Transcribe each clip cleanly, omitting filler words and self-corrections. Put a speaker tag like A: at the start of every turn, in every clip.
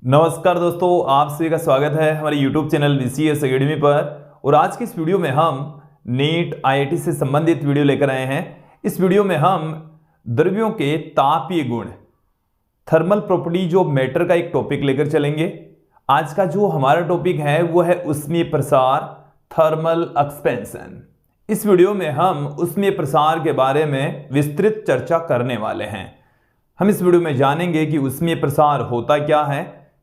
A: नमस्कार दोस्तों, आप सभी का स्वागत है हमारे YouTube चैनल VCS अकेडमी पर। और आज की इस वीडियो में हम नीट IIT से संबंधित वीडियो लेकर आए हैं। इस वीडियो में हम द्रव्यों के तापीय गुण, थर्मल प्रॉपर्टी जो मैटर का एक टॉपिक लेकर चलेंगे। आज का जो हमारा टॉपिक है वो है ऊष्मीय प्रसार, थर्मल एक्सपेंशन। इस वीडियो में हम ऊष्मीय प्रसार के बारे में विस्तृत चर्चा करने वाले हैं। हम इस वीडियो में जानेंगे कि ऊष्मीय प्रसार होता क्या है,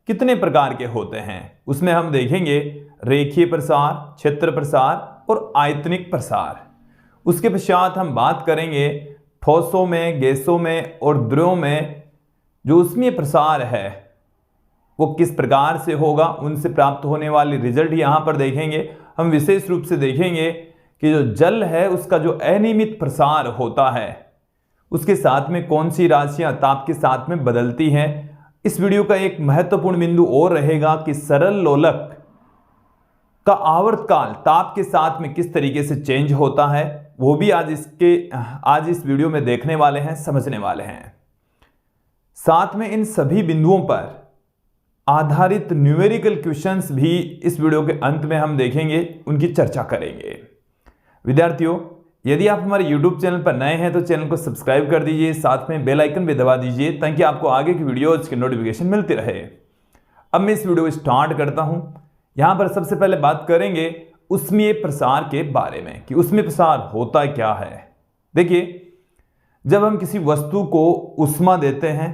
A: कितने प्रकार के होते हैं। उसमें हम देखेंगे रेखीय प्रसार, क्षेत्र प्रसार और आयतनिक प्रसार। उसके पश्चात हम बात करेंगे ठोसों में, गैसों में और द्रव्यों में जो ऊष्मीय प्रसार है वो किस प्रकार से होगा, उनसे प्राप्त होने वाले रिजल्ट यहाँ पर देखेंगे। हम विशेष रूप से देखेंगे कि जो जल है उसका जो अनियमित प्रसार होता है उसके साथ में कौन सी राशियां ताप के साथ में बदलती हैं। इस वीडियो का एक महत्वपूर्ण बिंदु और रहेगा कि सरल लोलक का आवर्तकाल ताप के साथ में किस तरीके से चेंज होता है, वो भी आज इस वीडियो में देखने वाले हैं, समझने वाले हैं। साथ में इन सभी बिंदुओं पर आधारित न्यूमेरिकल क्वेश्चंस भी इस वीडियो के अंत में हम देखेंगे, उनकी चर्चा करेंगे। विद्यार्थियों, यदि आप हमारे YouTube चैनल पर नए हैं तो चैनल को सब्सक्राइब कर दीजिए, साथ में बेल आइकन भी दबा दीजिए ताकि आपको आगे की वीडियोज की नोटिफिकेशन मिलती रहे। अब मैं इस वीडियो को स्टार्ट करता हूं। यहां पर सबसे पहले बात करेंगे ऊष्मीय प्रसार के बारे में कि ऊष्मीय प्रसार होता क्या है। देखिए, जब हम किसी वस्तु को ऊष्मा देते हैं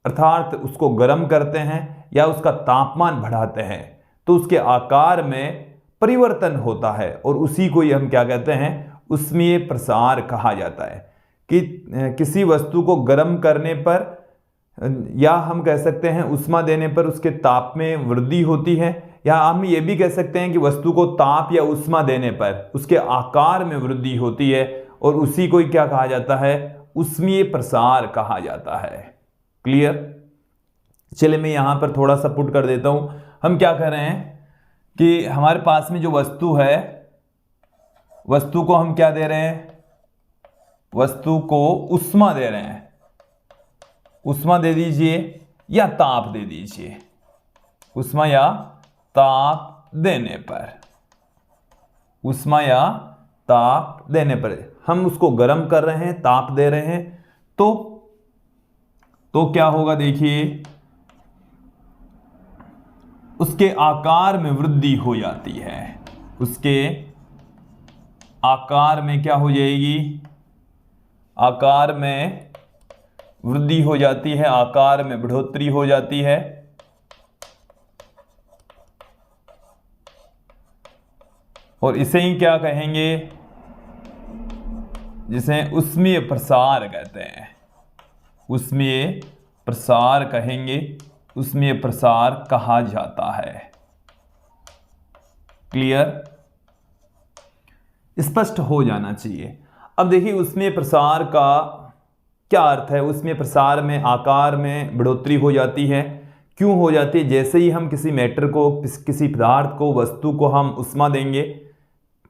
A: अर्थात उसको गर्म करते हैं या उसका तापमान बढ़ाते हैं तो उसके आकार में परिवर्तन होता है और उसी को हम क्या कहते हैं, ऊष्मीय प्रसार कहा जाता है। कि किसी वस्तु को गर्म करने पर या हम कह सकते हैं ऊष्मा देने पर उसके ताप में वृद्धि होती है, या हम ये भी कह सकते हैं कि वस्तु को ताप या ऊष्मा देने पर उसके आकार में वृद्धि होती है और उसी को क्या कहा जाता है, ऊष्मीय प्रसार कहा जाता है। क्लियर? चलिए मैं यहां पर थोड़ा सा पुट कर देता हूं। हम क्या कर रहे हैं कि हमारे पास में जो वस्तु है, वस्तु को हम क्या दे रहे हैं, वस्तु को ऊष्मा दे रहे हैं। ऊष्मा दे दीजिए या ताप दे दीजिए। ऊष्मा या ताप देने पर, ऊष्मा या ताप देने पर हम उसको गर्म कर रहे हैं, ताप दे रहे हैं तो क्या होगा, देखिए उसके आकार में वृद्धि हो जाती है। उसके आकार में क्या हो जाएगी, आकार में वृद्धि हो जाती है, आकार में बढ़ोतरी हो जाती है। और इसे ही क्या कहेंगे, जिसे ऊष्मीय प्रसार कहते हैं। ऊष्मीय प्रसार कहेंगे, ऊष्मीय प्रसार कहा जाता है। क्लियर? स्पष्ट हो जाना चाहिए। अब देखिए ऊष्मीय प्रसार का क्या अर्थ है। ऊष्मीय प्रसार में आकार में बढ़ोतरी हो जाती है। क्यों हो जाती है? जैसे ही हम किसी मैटर को, किसी पदार्थ को, वस्तु को हम ऊष्मा देंगे,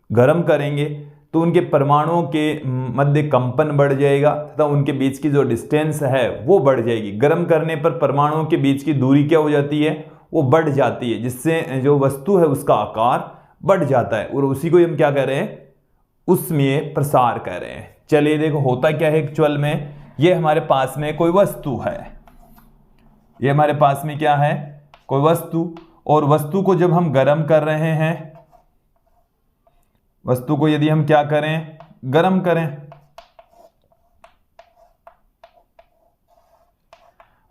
A: गर्म करेंगे तो उनके परमाणुओं के मध्य कंपन बढ़ जाएगा तथा उनके बीच की जो डिस्टेंस है वो बढ़ जाएगी। गर्म करने पर परमाणुओं के बीच की दूरी क्या हो जाती है, वो बढ़ जाती है, जिससे जो वस्तु है उसका आकार बढ़ जाता है और उसी को हम क्या कह रहे हैं, ऊष्मीय प्रसार कह रहे हैं। चलिए देखो होता क्या है एक्चुअल में। ये हमारे पास में कोई वस्तु है, ये हमारे पास में क्या है, कोई वस्तु, और वस्तु को जब हम गर्म कर रहे हैं, वस्तु को यदि हम क्या करें, गर्म करें,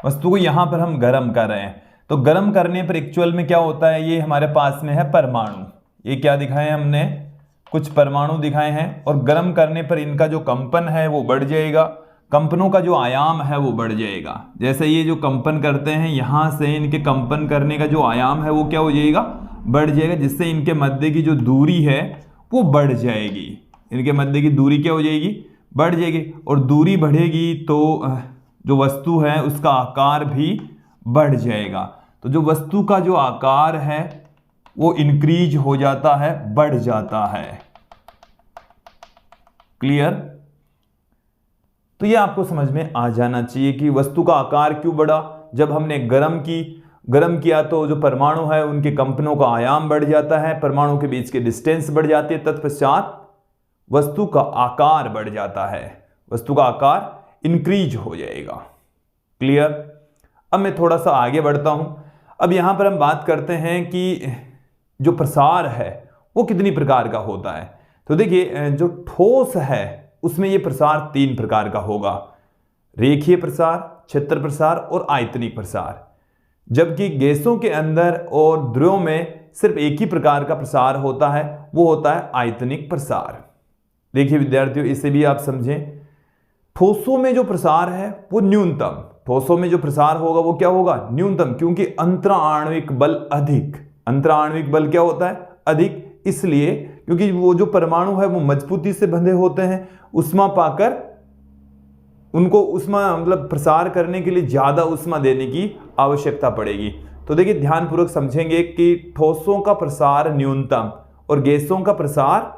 A: वस्तु को यहां पर हम गर्म कर रहे हैं तो गर्म करने पर एक्चुअल में क्या होता है, ये हमारे पास में है परमाणु। ये क्या दिखाए हमने, कुछ परमाणु दिखाए हैं और गर्म करने पर इनका जो कंपन है वो बढ़ जाएगा, कंपनों का जो आयाम है वो बढ़ जाएगा। जैसे ये जो कंपन करते हैं यहां से इनके कंपन करने का जो आयाम है वो क्या हो जाएगा, बढ़ जाएगा, जिससे इनके मध्य की जो दूरी है वो बढ़ जाएगी। इनके मध्य की दूरी क्या हो जाएगी, बढ़ जाएगी। और दूरी बढ़ेगी तो जो वस्तु है उसका आकार भी बढ़ जाएगा। तो जो वस्तु का जो आकार है वो इंक्रीज हो जाता है, बढ़ जाता है। क्लियर? तो ये आपको समझ में आ जाना चाहिए कि वस्तु का आकार क्यों बढ़ा। जब हमने गर्म की गर्म किया तो जो परमाणु है उनके कंपनों का आयाम बढ़ जाता है, परमाणु के बीच की डिस्टेंस बढ़ जाती है, तत्पश्चात वस्तु का आकार बढ़ जाता है, वस्तु का आकार इंक्रीज हो जाएगा। क्लियर। अब मैं थोड़ा सा आगे बढ़ता हूं। अब यहां पर हम बात करते हैं कि जो प्रसार है वो कितनी प्रकार का होता है। तो देखिए, जो ठोस है उसमें ये प्रसार 3 प्रकार का होगा, रेखीय प्रसार, क्षेत्र प्रसार और आयतनिक प्रसार। जबकि गैसों के अंदर और द्रव्यों में सिर्फ एक ही प्रकार का प्रसार होता है, वो होता है आयतनिक प्रसार। देखिए विद्यार्थियों, इसे भी आप समझें। ठोसों में जो प्रसार है वो न्यूनतम, ठोसों में जो प्रसार होगा वो क्या होगा, न्यूनतम, क्योंकि अंतराण्विक बल अधिक। अंतराण्विक बल क्या होता है, अधिक, इसलिए क्योंकि वो जो परमाणु है वो मजबूती से बंधे होते हैं, उष्मा पाकर उनको उष्मा मतलब प्रसार करने के लिए ज्यादा उष्मा देने की आवश्यकता पड़ेगी। तो देखिए ध्यानपूर्वक समझेंगे कि ठोसों का प्रसार न्यूनतम और गैसों का प्रसार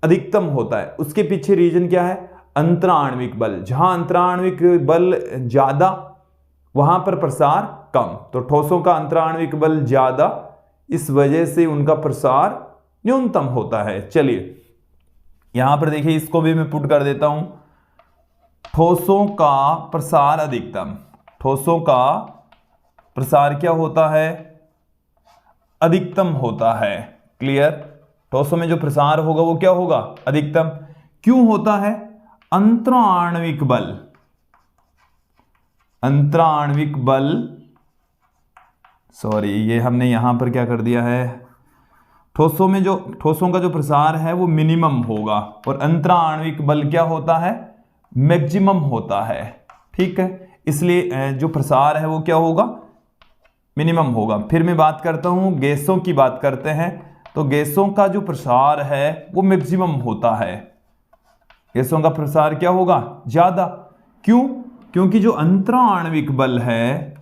A: अधिकतम होता है। उसके पीछे रीजन क्या है, अंतराण्विक बल। जहां अंतराण्विक बल ज्यादा वहां पर प्रसार कम। तो ठोसों का अंतराण्विक बल ज्यादा, इस वजह से उनका प्रसार न्यूनतम होता है। चलिए यहां पर देखिए, इसको भी मैं पुट कर देता हूं। ठोसों का प्रसार अधिकतम, ठोसों का प्रसार क्या होता है, अधिकतम होता है। क्लियर। ठोसों में जो प्रसार होगा वो क्या होगा, अधिकतम। क्यों होता है, अंतराण्विक बल, अंतराण्विक बल, सॉरी ये हमने यहां पर क्या कर दिया है, ठोसों में जो ठोसों का जो प्रसार है वो मिनिमम होगा और अंतराण्विक बल क्या होता है, मैक्सिमम होता है। ठीक है, इसलिए जो प्रसार है वो क्या होगा, मिनिमम होगा। फिर मैं बात करता हूं, गैसों की बात करते हैं। तो गैसों का जो प्रसार है वो मैक्सिमम होता है, गैसों का प्रसार क्या होगा, ज्यादा। क्यों, क्योंकि जो अंतराण्विक बल है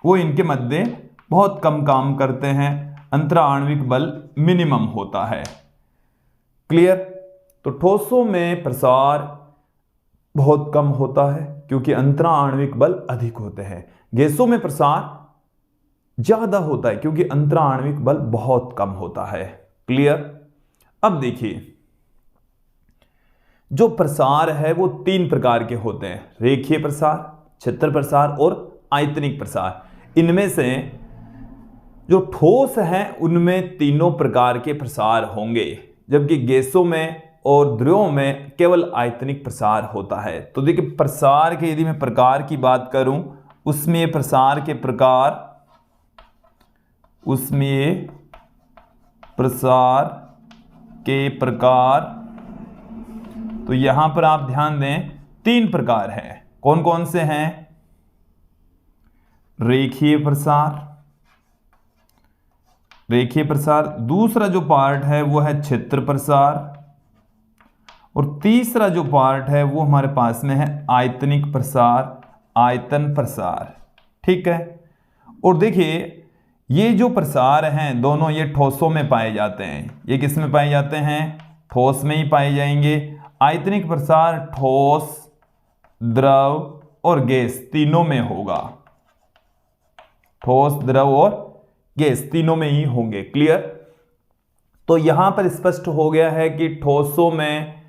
A: वो इनके मध्य बहुत कम काम करते हैं, अंतराण्विक बल मिनिमम होता है। क्लियर। तो ठोसों में प्रसार बहुत कम होता है क्योंकि अंतराण्विक बल अधिक होते हैं। गैसों में प्रसार ज्यादा होता है क्योंकि अंतराण्विक बल बहुत कम होता है। क्लियर। अब देखिए, जो प्रसार है वो 3 प्रकार के होते हैं, रेखीय प्रसार, क्षेत्र प्रसार और आयतनिक प्रसार। इनमें से जो ठोस हैं उनमें तीनों प्रकार के प्रसार होंगे, जबकि गैसों में और द्रव्यों में केवल आयतनिक प्रसार होता है। तो देखिए, प्रसार के यदि मैं प्रकार की बात करूं, उसमें प्रसार के प्रकार, उसमें प्रसार के प्रकार, तो यहां पर आप ध्यान दें 3 प्रकार हैं। कौन कौन से हैं, रेखीय प्रसार, रेखीय प्रसार, दूसरा जो पार्ट है वो है क्षेत्र प्रसार, और तीसरा जो पार्ट है वो हमारे पास में है आयतनिक प्रसार, आयतन प्रसार। ठीक है। और देखिए, ये जो प्रसार हैं दोनों ये ठोसों में पाए जाते हैं। ये किस में पाए जाते हैं, ठोस में ही पाए जाएंगे। आयतनिक प्रसार ठोस, द्रव और गैस तीनों में होगा, ठोस, द्रव और गैस तीनों में ही होंगे। क्लियर। तो यहां पर स्पष्ट हो गया है कि ठोसों में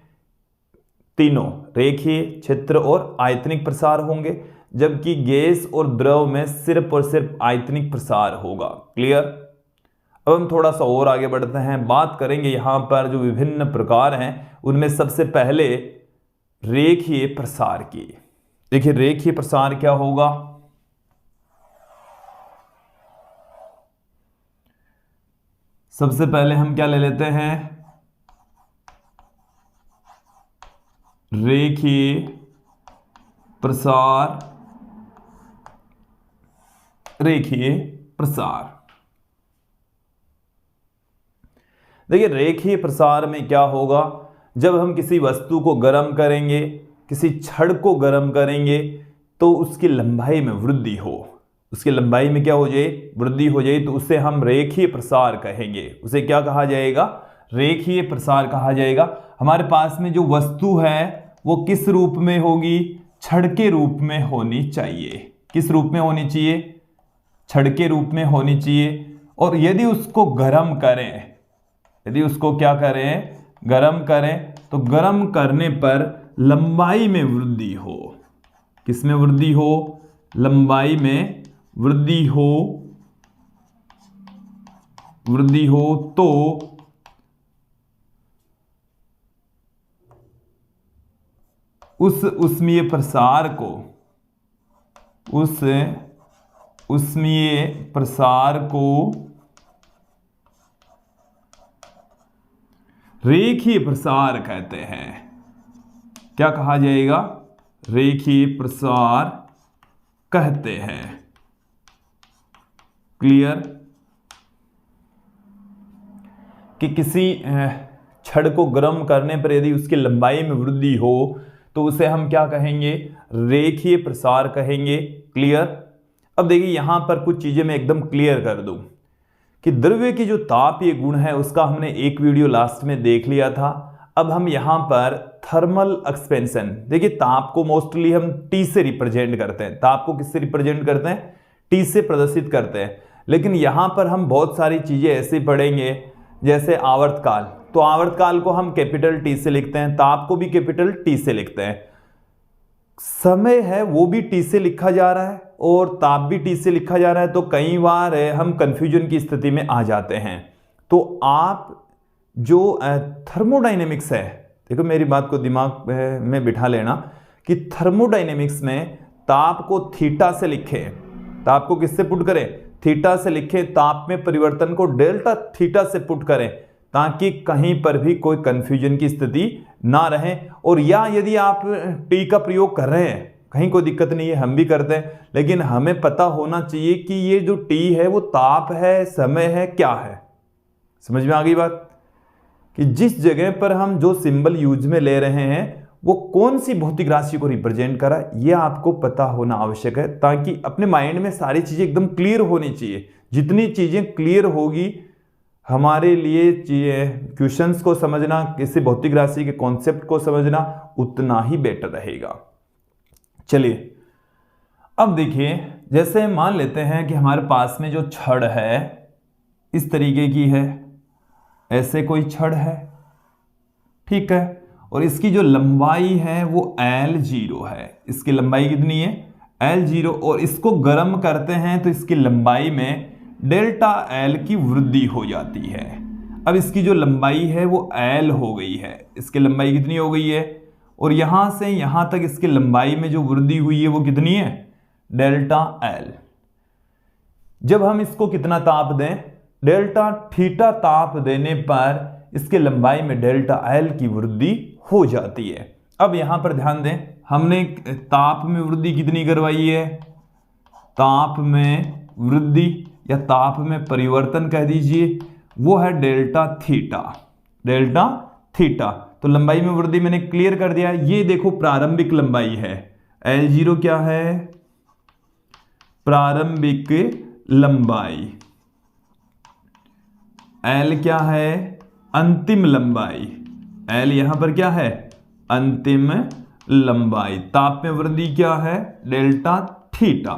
A: तीनों रेखीय, क्षेत्र और आयतनिक प्रसार होंगे, जबकि गैस और द्रव में सिर्फ और सिर्फ आयतनिक प्रसार होगा। क्लियर। अब हम थोड़ा सा और आगे बढ़ते हैं, बात करेंगे यहां पर जो विभिन्न प्रकार हैं उनमें सबसे पहले रेखीय प्रसार की। देखिए, रेखीय प्रसार क्या होगा, सबसे पहले हम क्या ले लेते हैं, रेखीय प्रसार, रेखीय प्रसार। देखिए, रेखीय प्रसार में क्या होगा, जब हम किसी वस्तु को गर्म करेंगे, किसी छड़ को गर्म करेंगे, तो उसकी लंबाई में वृद्धि हो, उसकी लंबाई में क्या हो जाए, वृद्धि हो जाए, तो उसे हम रेखीय प्रसार कहेंगे। उसे क्या कहा जाएगा, रेखीय प्रसार कहा जाएगा। हमारे पास में जो वस्तु है वो किस रूप में होगी, छड़ के रूप में होनी चाहिए। किस रूप में होनी चाहिए, छड़ के रूप में होनी चाहिए। और यदि उसको गर्म करें, यदि उसको क्या करें, गर्म करें, तो गर्म करने पर लंबाई में वृद्धि हो। किसमें वृद्धि हो? लंबाई में वृद्धि हो, तो उस ऊष्मीय प्रसार को, उस ऊष्मीय प्रसार को रेखीय प्रसार कहते हैं। क्या कहा जाएगा? रेखीय प्रसार कहते हैं। क्लियर? कि किसी छड़ को गर्म करने पर यदि उसकी लंबाई में वृद्धि हो तो उसे हम क्या कहेंगे? रेखीय प्रसार कहेंगे। क्लियर? अब देखिए यहां पर कुछ चीजें मैं एकदम क्लियर कर दूं कि द्रव्य की जो तापीय गुण है उसका हमने एक वीडियो लास्ट में देख लिया था। अब हम यहां पर थर्मल एक्सपेंशन, देखिए ताप को मोस्टली हम T से रिप्रेजेंट करते हैं। ताप को किससे रिप्रेजेंट करते हैं? T से प्रदर्शित करते हैं। लेकिन यहां पर हम बहुत सारी चीजें ऐसे पढ़ेंगे जैसे आवर्तकाल, तो आवर्तकाल को हम कैपिटल T से लिखते हैं, ताप को भी कैपिटल T से लिखते हैं, समय है वो भी T से लिखा जा रहा है और ताप भी T से लिखा जा रहा है। तो कई बार हम कंफ्यूजन की स्थिति में आ जाते हैं। तो आप जो थर्मोडायनेमिक्स है, देखो मेरी बात को दिमाग में बिठा लेना कि थर्मोडायनेमिक्स में ताप को थीटा से लिखें, ताप को किससे पुट करें? थीटा से लिखें, ताप में परिवर्तन को डेल्टा थीटा से पुट करें ताकि कहीं पर भी कोई कंफ्यूजन की स्थिति ना रहे। और या यदि आप टी का प्रयोग कर रहे हैं, कहीं कोई दिक्कत नहीं है, हम भी करते हैं, लेकिन हमें पता होना चाहिए कि ये जो टी है वो ताप है, समय है, क्या है। समझ में आ गई बात? कि जिस जगह पर हम जो सिंबल यूज में ले रहे हैं वो कौन सी भौतिक राशि को रिप्रेजेंट करा, ये आपको पता होना आवश्यक है ताकि अपने माइंड में सारी चीजें एकदम क्लियर होनी चाहिए। जितनी चीजें क्लियर होगी हमारे लिए क्वेश्चंस को समझना, किसी भौतिक राशि के कॉन्सेप्ट को समझना उतना ही बेटर रहेगा। चलिए अब देखिए, जैसे मान लेते हैं कि हमारे पास में जो छड़ है इस तरीके की है, ऐसे कोई छड़ है, ठीक है, और इसकी जो लंबाई है वो L0 है। इसकी लंबाई कितनी है? L0। और इसको गर्म करते हैं तो इसकी लंबाई में डेल्टा L की वृद्धि हो जाती है। अब इसकी जो लंबाई है वो L हो गई है, इसकी लंबाई कितनी हो गई है? और यहां से यहां तक इसकी लंबाई में जो वृद्धि हुई है वो कितनी है? Delta L। जब हम इसको कितना ताप दें? डेल्टा थीटा ताप देने पर इसके लंबाई में डेल्टा L की वृद्धि हो जाती है। अब यहां पर ध्यान दें, हमने ताप में वृद्धि कितनी करवाई है? ताप में वृद्धि या ताप में परिवर्तन कह दीजिए, वो है डेल्टा थीटा। डेल्टा थीटा, तो लंबाई में वृद्धि मैंने क्लियर कर दिया। ये देखो प्रारंभिक लंबाई है, L0 क्या है? प्रारंभिक लंबाई। L क्या है? अंतिम लंबाई। L यहां पर क्या है? अंतिम लंबाई। ताप में वृद्धि क्या है? Delta theta.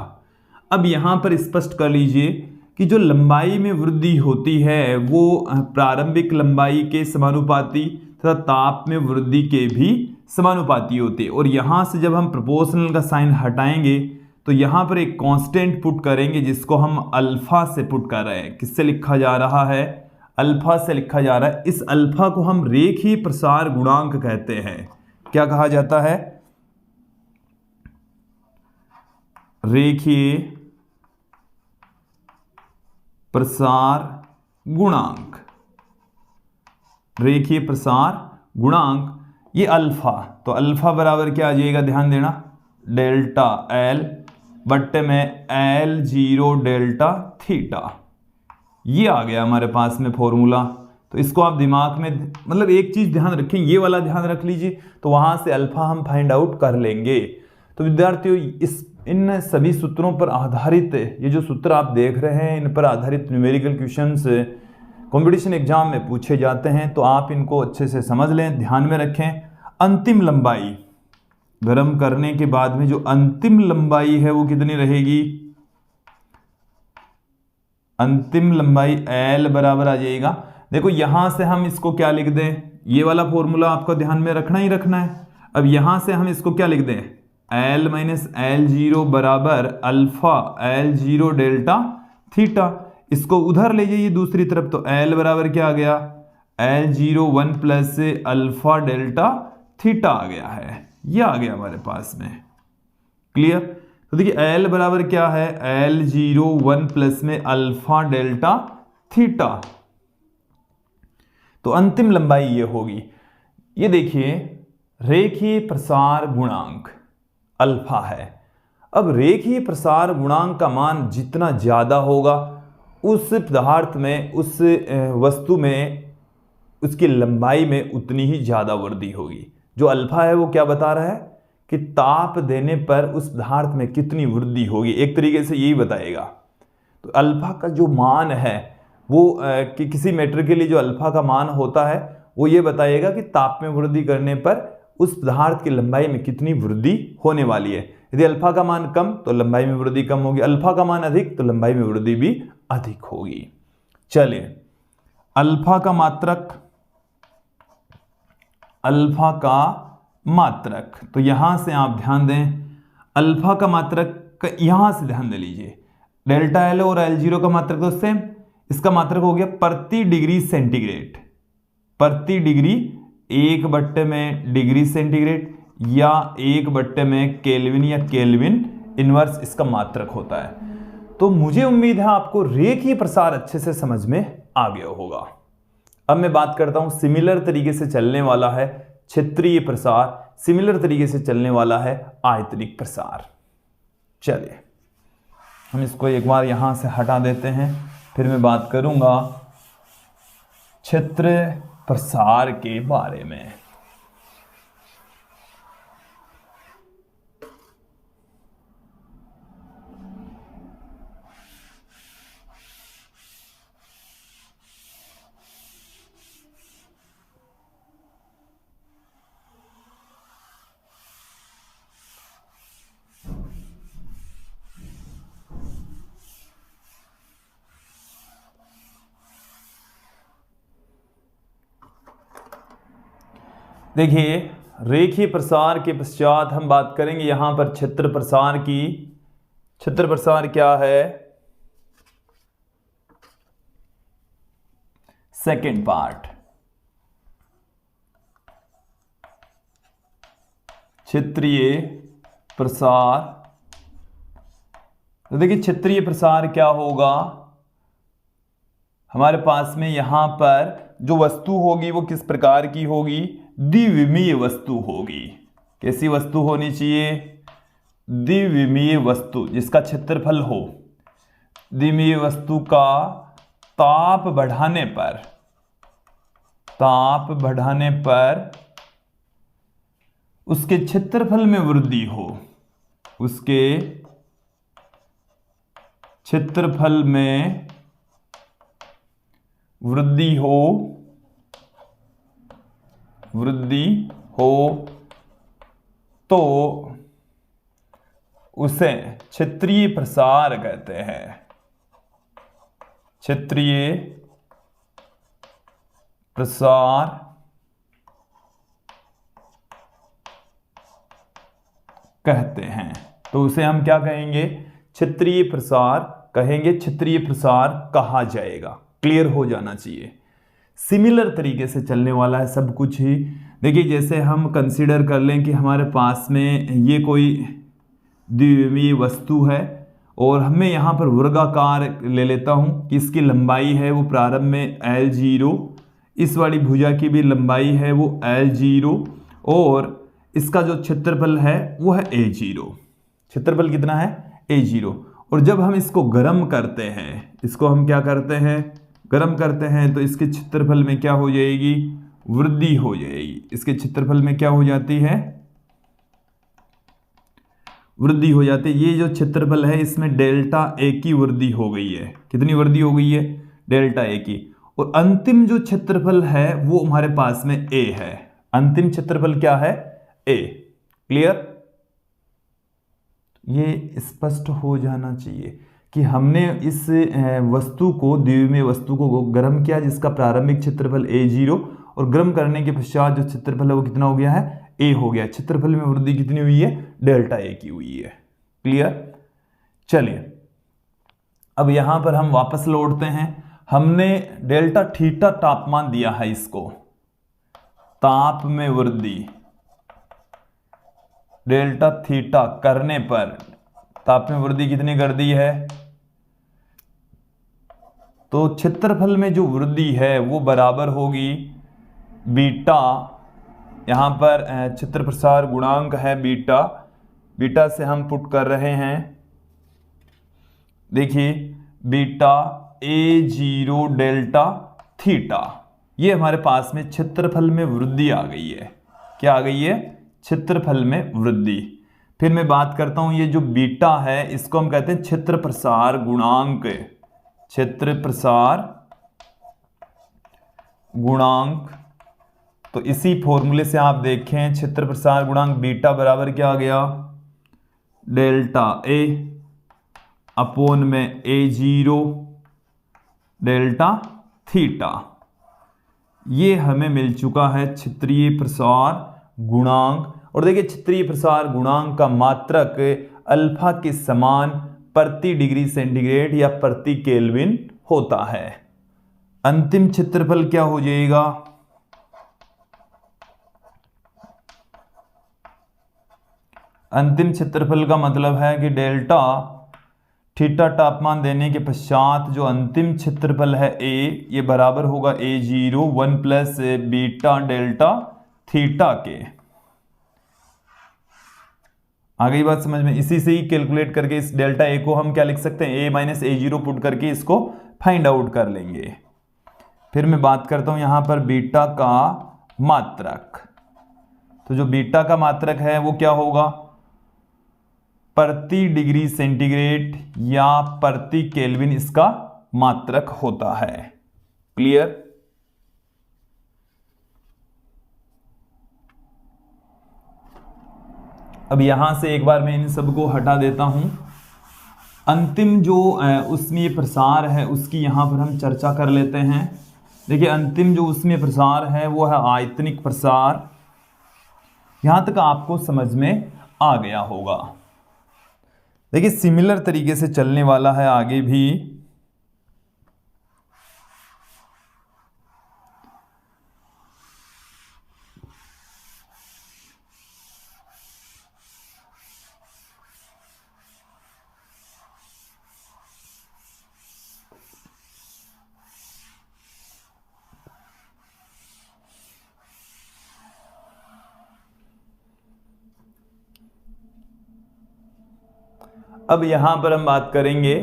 A: अब यहां पर स्पष्ट कर लीजिए कि जो लंबाई में वृद्धि होती है वो प्रारंभिक लंबाई के समानुपाती तथा ताप में वृद्धि के भी समानुपाती होती है। और यहां से जब हम प्रोपोर्शनल का साइन हटाएंगे तो यहां पर एक कांस्टेंट पुट करेंगे जिसको हम अल्फा से पुट कर रहे हैं। किससे लिखा जा रहा है? अल्फा से लिखा जा रहा है। इस अल्फा को हम रेखीय प्रसार गुणांक कहते हैं। क्या कहा जाता है? रेखीय प्रसार गुणांक। रेखीय प्रसार गुणांक ये अल्फा, तो अल्फा बराबर क्या आ जाएगा? ध्यान देना, डेल्टा L बट्टे में L0 डेल्टा थीटा। ये आ गया हमारे पास में फॉर्मूला। तो इसको आप दिमाग में, मतलब एक चीज ध्यान रखें, ये वाला ध्यान रख लीजिए, तो वहां से अल्फा हम फाइंड आउट कर लेंगे। तो विद्यार्थियों, इन सभी सूत्रों पर आधारित ये जो सूत्र आप देख रहे हैं, इन पर आधारित न्यूमेरिकल क्वेश्चंस कंपटीशन एग्जाम में पूछे जाते हैं। तो आप इनको अच्छे से समझ लें, ध्यान में रखें। अंतिम लंबाई, गर्म करने के बाद में जो अंतिम लंबाई है वो कितनी रहेगी? अंतिम लंबाई L बराबर आ जाएगा। देखो यहां से हम इसको क्या लिख दें, ये वाला फॉर्मूला आपको ध्यान में रखना ही रखना है। अब यहां से हम इसको क्या लिख दें, L माइनस L0 बराबर अल्फा L0 डेल्टा थीटा। इसको उधर ले जाइए दूसरी तरफ, तो L बराबर क्या आ गया, L0 1 plus alpha delta theta आ गया है, ये आ गया हमारे पास में। क्लियर। तो देखिए L बराबर क्या है, L0 1 प्लस में अल्फा डेल्टा थीटा। तो अंतिम लंबाई ये होगी। ये देखिए रेखीय प्रसार गुणांक अल्फा है। अब रेखीय प्रसार गुणांक का मान जितना ज्यादा होगा उस पदार्थ में, उस वस्तु में, उसकी लंबाई में उतनी ही ज्यादा वृद्धि होगी। जो अल्फा है वो क्या बता रहा है कि ताप देने पर उस पदार्थ में कितनी वृद्धि होगी, एक तरीके से यही बताएगा। तो अल्फा का जो मान है वो कि किसी मैटर के लिए जो अल्फा का मान होता है वो ये बताएगा कि ताप में वृद्धि करने पर उस पदार्थ की लंबाई में कितनी वृद्धि होने वाली है। यदि अल्फा का मान कम तो लंबाई में वृद्धि कम होगी, अल्फा का मान अधिक तो लंबाई में वृद्धि भी अधिक होगी। चलिए अल्फा का मात्रक, अल्फा का मात्रक, तो यहां से आप ध्यान दें, अल्फा का मात्रक यहां से ध्यान दे लीजिए, डेल्टा L और L0 का मात्रक तो सेम, इसका मात्रक हो गया प्रति डिग्री सेंटीग्रेड, प्रति डिग्री 1 में डिग्री सेंटीग्रेड या 1 में केल्विन या केल्विन इनवर्स इसका मात्रक होता है। तो मुझे उम्मीद है आपको रेखीय प्रसार अच्छे से समझ में आ गया होगा। अब मैं बात करता हूं सिमिलर तरीके से चलने वाला है क्षेत्रीय प्रसार, सिमिलर तरीके से चलने वाला है आयतनिक प्रसार। चलिए हम इसको एक बार यहां से हटा देते हैं, फिर मैं बात करूंगा क्षेत्र प्रसार के बारे में। देखिए रेखीय प्रसार के पश्चात हम बात करेंगे यहां पर क्षेत्र प्रसार की। क्षेत्र प्रसार क्या है, सेकंड पार्ट, क्षेत्रीय प्रसार। तो देखिए क्षेत्रीय प्रसार क्या होगा, हमारे पास में यहां पर जो वस्तु होगी वो किस प्रकार की होगी, द्विविमीय वस्तु होगी। कैसी वस्तु होनी चाहिए, द्विविमीय वस्तु जिसका क्षेत्रफल हो। द्विविमीय वस्तु का ताप बढ़ाने पर, ताप बढ़ाने पर उसके क्षेत्रफल में वृद्धि हो, उसके क्षेत्रफल में वृद्धि हो, वृद्धि हो तो उसे क्षेत्रीय प्रसार कहते हैं, क्षेत्रीय प्रसार कहते हैं। तो उसे हम क्या कहेंगे, क्षेत्रीय प्रसार कहेंगे, क्षेत्रीय प्रसार कहा जाएगा। क्लियर हो जाना चाहिए। सिमिलर तरीके से चलने वाला है सब कुछ ही। देखिए जैसे हम कंसीडर कर लें कि हमारे पास में ये कोई द्विविमीय वस्तु है और हमें यहाँ पर वर्गाकार ले लेता हूँ कि इसकी लंबाई है वो प्रारंभ में L0, इस वाली भुजा की भी लंबाई है वो L0 और इसका जो क्षेत्रफल है वो है A0। क्षेत्रफल कितना है, A0। और जब हम इसको गर्म करते हैं, इसको हम क्या करते हैं, गर्म करते हैं, तो इसके क्षेत्रफल में क्या हो जाएगी, वृद्धि हो जाएगी। इसके क्षेत्रफल में क्या हो जाती है, वृद्धि हो जाती है। ये जो क्षेत्रफल है इसमें डेल्टा A की वृद्धि हो गई है। कितनी वृद्धि हो गई है, डेल्टा A की। और अंतिम जो क्षेत्रफल है वो हमारे पास में A है। अंतिम क्षेत्रफल क्या है, A। क्लियर, ये स्पष्ट हो जाना चाहिए कि हमने इस वस्तु को, द्विविमीय वस्तु को गर्म किया जिसका प्रारंभिक क्षेत्रफल A0 और गर्म करने के पश्चात जो क्षेत्रफल है वो कितना हो गया है, A हो गया। क्षेत्रफल में वृद्धि कितनी हुई है, डेल्टा A की हुई है। क्लियर। चलिए अब यहां पर हम वापस लौटते हैं। हमने डेल्टा थीटा तापमान दिया है, इसको ताप में वृद्धि डेल्टा थीटा करने पर ताप में वृद्धि कितनी कर दी है, तो क्षेत्रफल में जो वृद्धि है वो बराबर होगी बीटा, यहां पर क्षेत्र प्रसार गुणांक है बीटा, बीटा से हम पुट कर रहे हैं, देखिए बीटा A0 डेल्टा थीटा, ये हमारे पास में क्षेत्रफल में वृद्धि आ गई है। क्या आ गई है, क्षेत्रफल में वृद्धि। फिर मैं बात करता हूं, ये जो बीटा है इसको हम कहते हैं क्षेत्र प्रसार गुणांक, क्षेत्र प्रसार गुणांक। तो इसी फॉर्मूले से आप देखें क्षेत्र प्रसार गुणांक बीटा बराबर क्या आ गया, डेल्टा A अपॉन में A0 डेल्टा थीटा। ये हमें मिल चुका है क्षेत्रीय प्रसार गुणांक। और देखिए क्षेत्रीय प्रसार गुणांक का मात्रक अल्फा के समान प्रति डिग्री सेंटीग्रेड या प्रति केल्विन होता है। अंतिम क्षेत्रफल क्या हो जाएगा, अंतिम क्षेत्रफल का मतलब है कि डेल्टा थीटा तापमान देने के पश्चात जो अंतिम क्षेत्रफल है A, ये बराबर होगा A0 1 plus beta delta theta के। आ गई बात समझ में। इसी से ही कैलकुलेट करके इस डेल्टा A को हम क्या लिख सकते हैं, A माइनस A0 पुट करके इसको फाइंड आउट कर लेंगे। फिर मैं बात करता हूं यहां पर बीटा का मात्रक। तो जो बीटा का मात्रक है वो क्या होगा, प्रति डिग्री सेंटीग्रेड या प्रति केल्विन इसका मात्रक होता है। क्लियर। अब यहां से एक बार मैं इन सबको हटा देता हूं। अंतिम जो ऊष्मीय प्रसार है उसकी यहां पर हम चर्चा कर लेते हैं। देखिए अंतिम जो ऊष्मीय प्रसार है वो है आयतनिक प्रसार। यहां तक आपको समझ में आ गया होगा। देखिए सिमिलर तरीके से चलने वाला है आगे भी। अब यहां पर हम बात करेंगे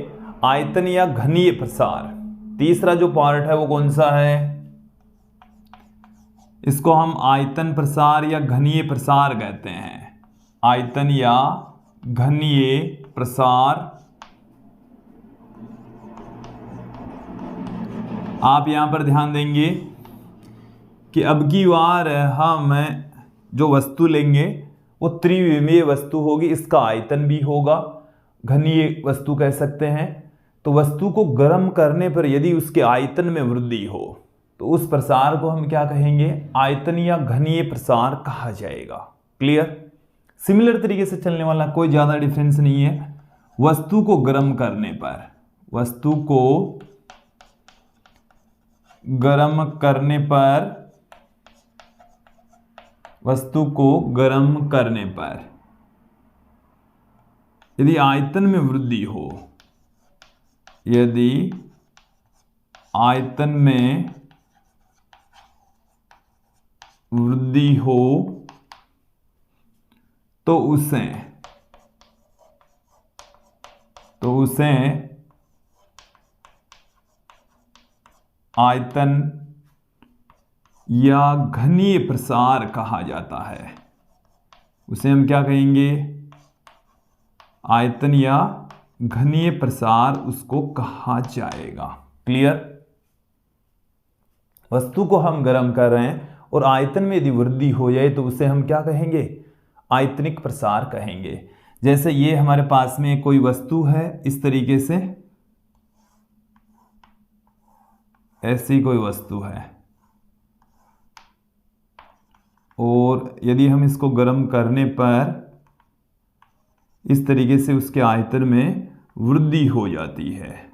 A: आयतन या घनीय प्रसार। तीसरा जो पार्ट है वो कौन सा है, इसको हम आयतन प्रसार या घनीय प्रसार कहते हैं। आयतन या घनीय प्रसार। आप यहां पर ध्यान देंगे कि अब की बार हम जो वस्तु लेंगे वो त्रिविमीय वस्तु होगी, इसका आयतन भी होगा, घनीय वस्तु कह सकते हैं। तो वस्तु को गर्म करने पर यदि उसके आयतन में वृद्धि हो तो उस प्रसार को हम क्या कहेंगे, आयतन या घनीय प्रसार कहा जाएगा। क्लियर। सिमिलर तरीके से चलने वाला, कोई ज्यादा डिफरेंस नहीं है। वस्तु को गर्म करने पर, वस्तु को गर्म करने पर, वस्तु को गर्म करने पर यदि आयतन में वृद्धि हो, यदि आयतन में वृद्धि हो तो उसे आयतन या घनीय प्रसार कहा जाता है। उसे हम क्या कहेंगे, आयतन या घनीय प्रसार उसको कहा जाएगा। क्लियर। वस्तु को हम गर्म कर रहे हैं और आयतन में यदि वृद्धि हो जाए तो उसे हम क्या कहेंगे, आयतनिक प्रसार कहेंगे। जैसे ये हमारे पास में कोई वस्तु है, इस तरीके से ऐसी कोई वस्तु है और यदि हम इसको गर्म करने पर इस तरीके से उसके आयतन में वृद्धि हो जाती है।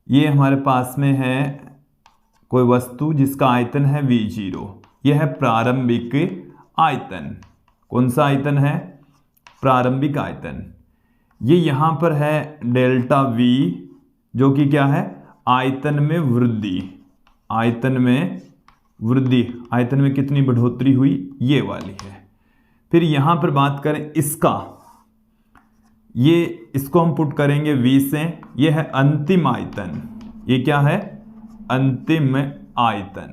A: ये हमारे पास में है कोई वस्तु जिसका आयतन है V0। यह है प्रारंभिक आयतन। कौन सा आयतन है? प्रारंभिक आयतन। ये यहाँ पर है डेल्टा V, जो कि क्या है? आयतन में वृद्धि। आयतन में वृद्धि, आयतन में कितनी बढ़ोतरी हुई, ये वाली है। फिर यहाँ पर बात करें इसका, ये इसको हम पुट करेंगे V से। ये है अंतिम आयतन। ये क्या है? अंतिम आयतन।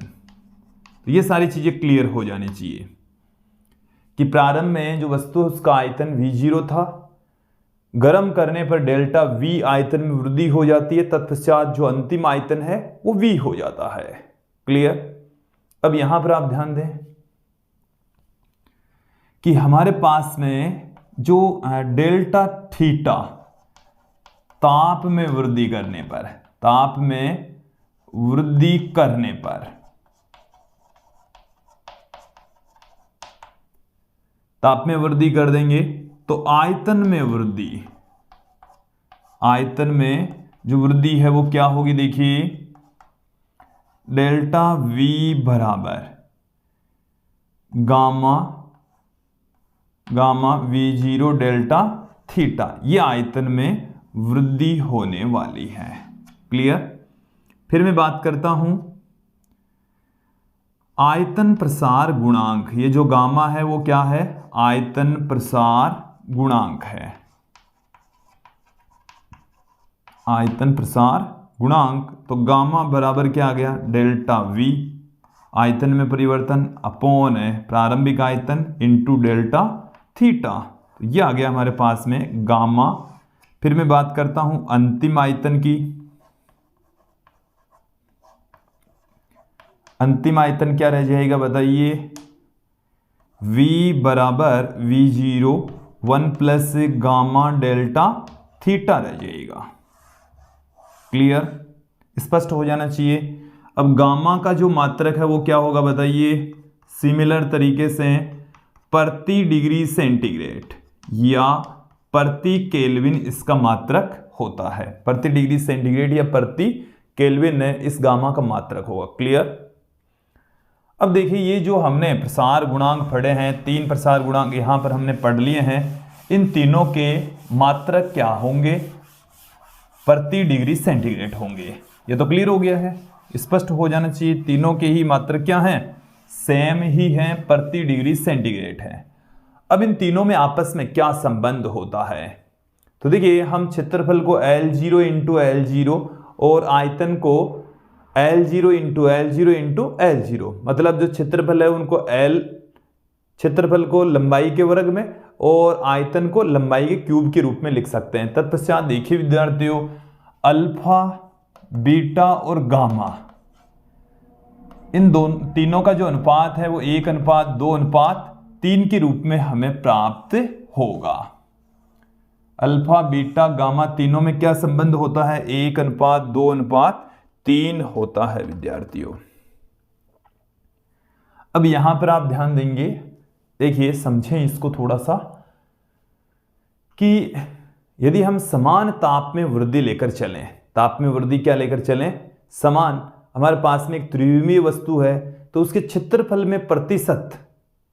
A: तो ये सारी चीजें क्लियर हो जानी चाहिए कि प्रारंभ में जो वस्तु है उसका आयतन V0 था, गर्म करने पर डेल्टा V आयतन में वृद्धि हो जाती है, तत्पश्चात जो अंतिम आयतन है वो V हो जाता है। क्लियर? अब यहां पर आप ध्यान दें कि हमारे पास में जो डेल्टा थीटा ताप में वृद्धि करने पर, ताप में वृद्धि करने पर, ताप में वृद्धि कर देंगे तो आयतन में वृद्धि, आयतन में जो वृद्धि है वो क्या होगी? देखिए डेल्टा V बराबर गामा V0 डेल्टा थीटा, ये आयतन में वृद्धि होने वाली है। क्लियर? फिर मैं बात करता हूं आयतन प्रसार गुणांक। ये जो गामा है वो क्या है? आयतन प्रसार गुणांक है। आयतन प्रसार गुणांक, तो गामा बराबर क्या आ गया? डेल्टा V, आयतन में परिवर्तन अपॉन है प्रारंभिक आयतन इंटू डेल्टा थीटा। तो ये आ गया हमारे पास में गामा। फिर मैं बात करता हूं अंतिम आयतन की। अंतिम आयतन क्या रह जाएगा बताइए? V बराबर V0 1 plus gamma delta theta रह जाएगा। क्लियर? स्पष्ट हो जाना चाहिए। अब गामा का जो मात्रक है वो क्या होगा बताइए? सिमिलर तरीके से प्रति डिग्री सेंटीग्रेड या प्रति केल्विन इसका मात्रक होता है। प्रति डिग्री सेंटीग्रेड या प्रति केल्विन इस गामा का मात्रक होगा। क्लियर? अब देखिए ये जो हमने प्रसार गुणांक पढ़े हैं, 3 प्रसार गुणांक यहां पर हमने पढ़ लिए हैं, इन तीनों के मात्रक क्या होंगे? प्रति डिग्री सेंटीग्रेड होंगे। ये तो क्लियर हो गया है, स्पष्ट हो जाना चाहिए। तीनों के ही मात्रक क्या हैं? सेम ही हैं, प्रति डिग्री सेंटीग्रेड है। अब इन तीनों में आपस में क्या संबंध होता है? तो देखिए हम क्षेत्रफल को L0 इंटू L0 और आयतन को L0 into L0 into L0, मतलब जो क्षेत्रफल है उनको L क्षेत्रफल को लंबाई के वर्ग में और आयतन को लंबाई के क्यूब के रूप में लिख सकते हैं। तत्पश्चात देखिए विद्यार्थियों, अल्फा, बीटा और गामा, इन तीनों का जो अनुपात है वो 1:2:3 के रूप में हमें प्राप्त होगा। अल्फा, बीटा, गामा तीनों में क्या संबंध होता है? 1:2:3 होता है विद्यार्थियों। अब यहां पर आप ध्यान देंगे, देखिए समझें इसको थोड़ा सा, कि यदि हम समान ताप में वृद्धि लेकर चलें, ताप में वृद्धि क्या लेकर चलें? समान। हमारे पास में एक त्रिविमीय वस्तु है तो उसके क्षेत्रफल में प्रतिशत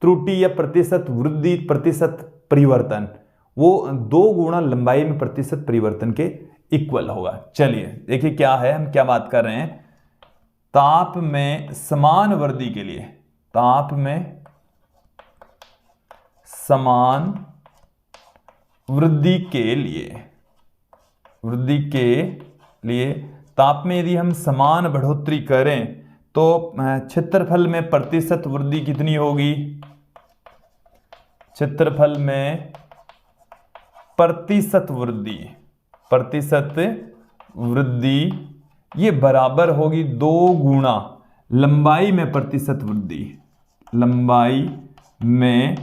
A: त्रुटि या प्रतिशत वृद्धि, प्रतिशत परिवर्तन, वो 2 गुणा लंबाई में प्रतिशत परिवर्तन के इक्वल होगा। चलिए देखिए क्या है, हम क्या बात कर रहे हैं? ताप में समान वृद्धि के लिए, ताप में समान वृद्धि के लिए ताप में यदि हम समान बढ़ोतरी करें तो क्षेत्रफल में प्रतिशत वृद्धि कितनी होगी? क्षेत्रफल में प्रतिशत वृद्धि ये बराबर होगी 2 गुणा लंबाई में प्रतिशत वृद्धि, लंबाई में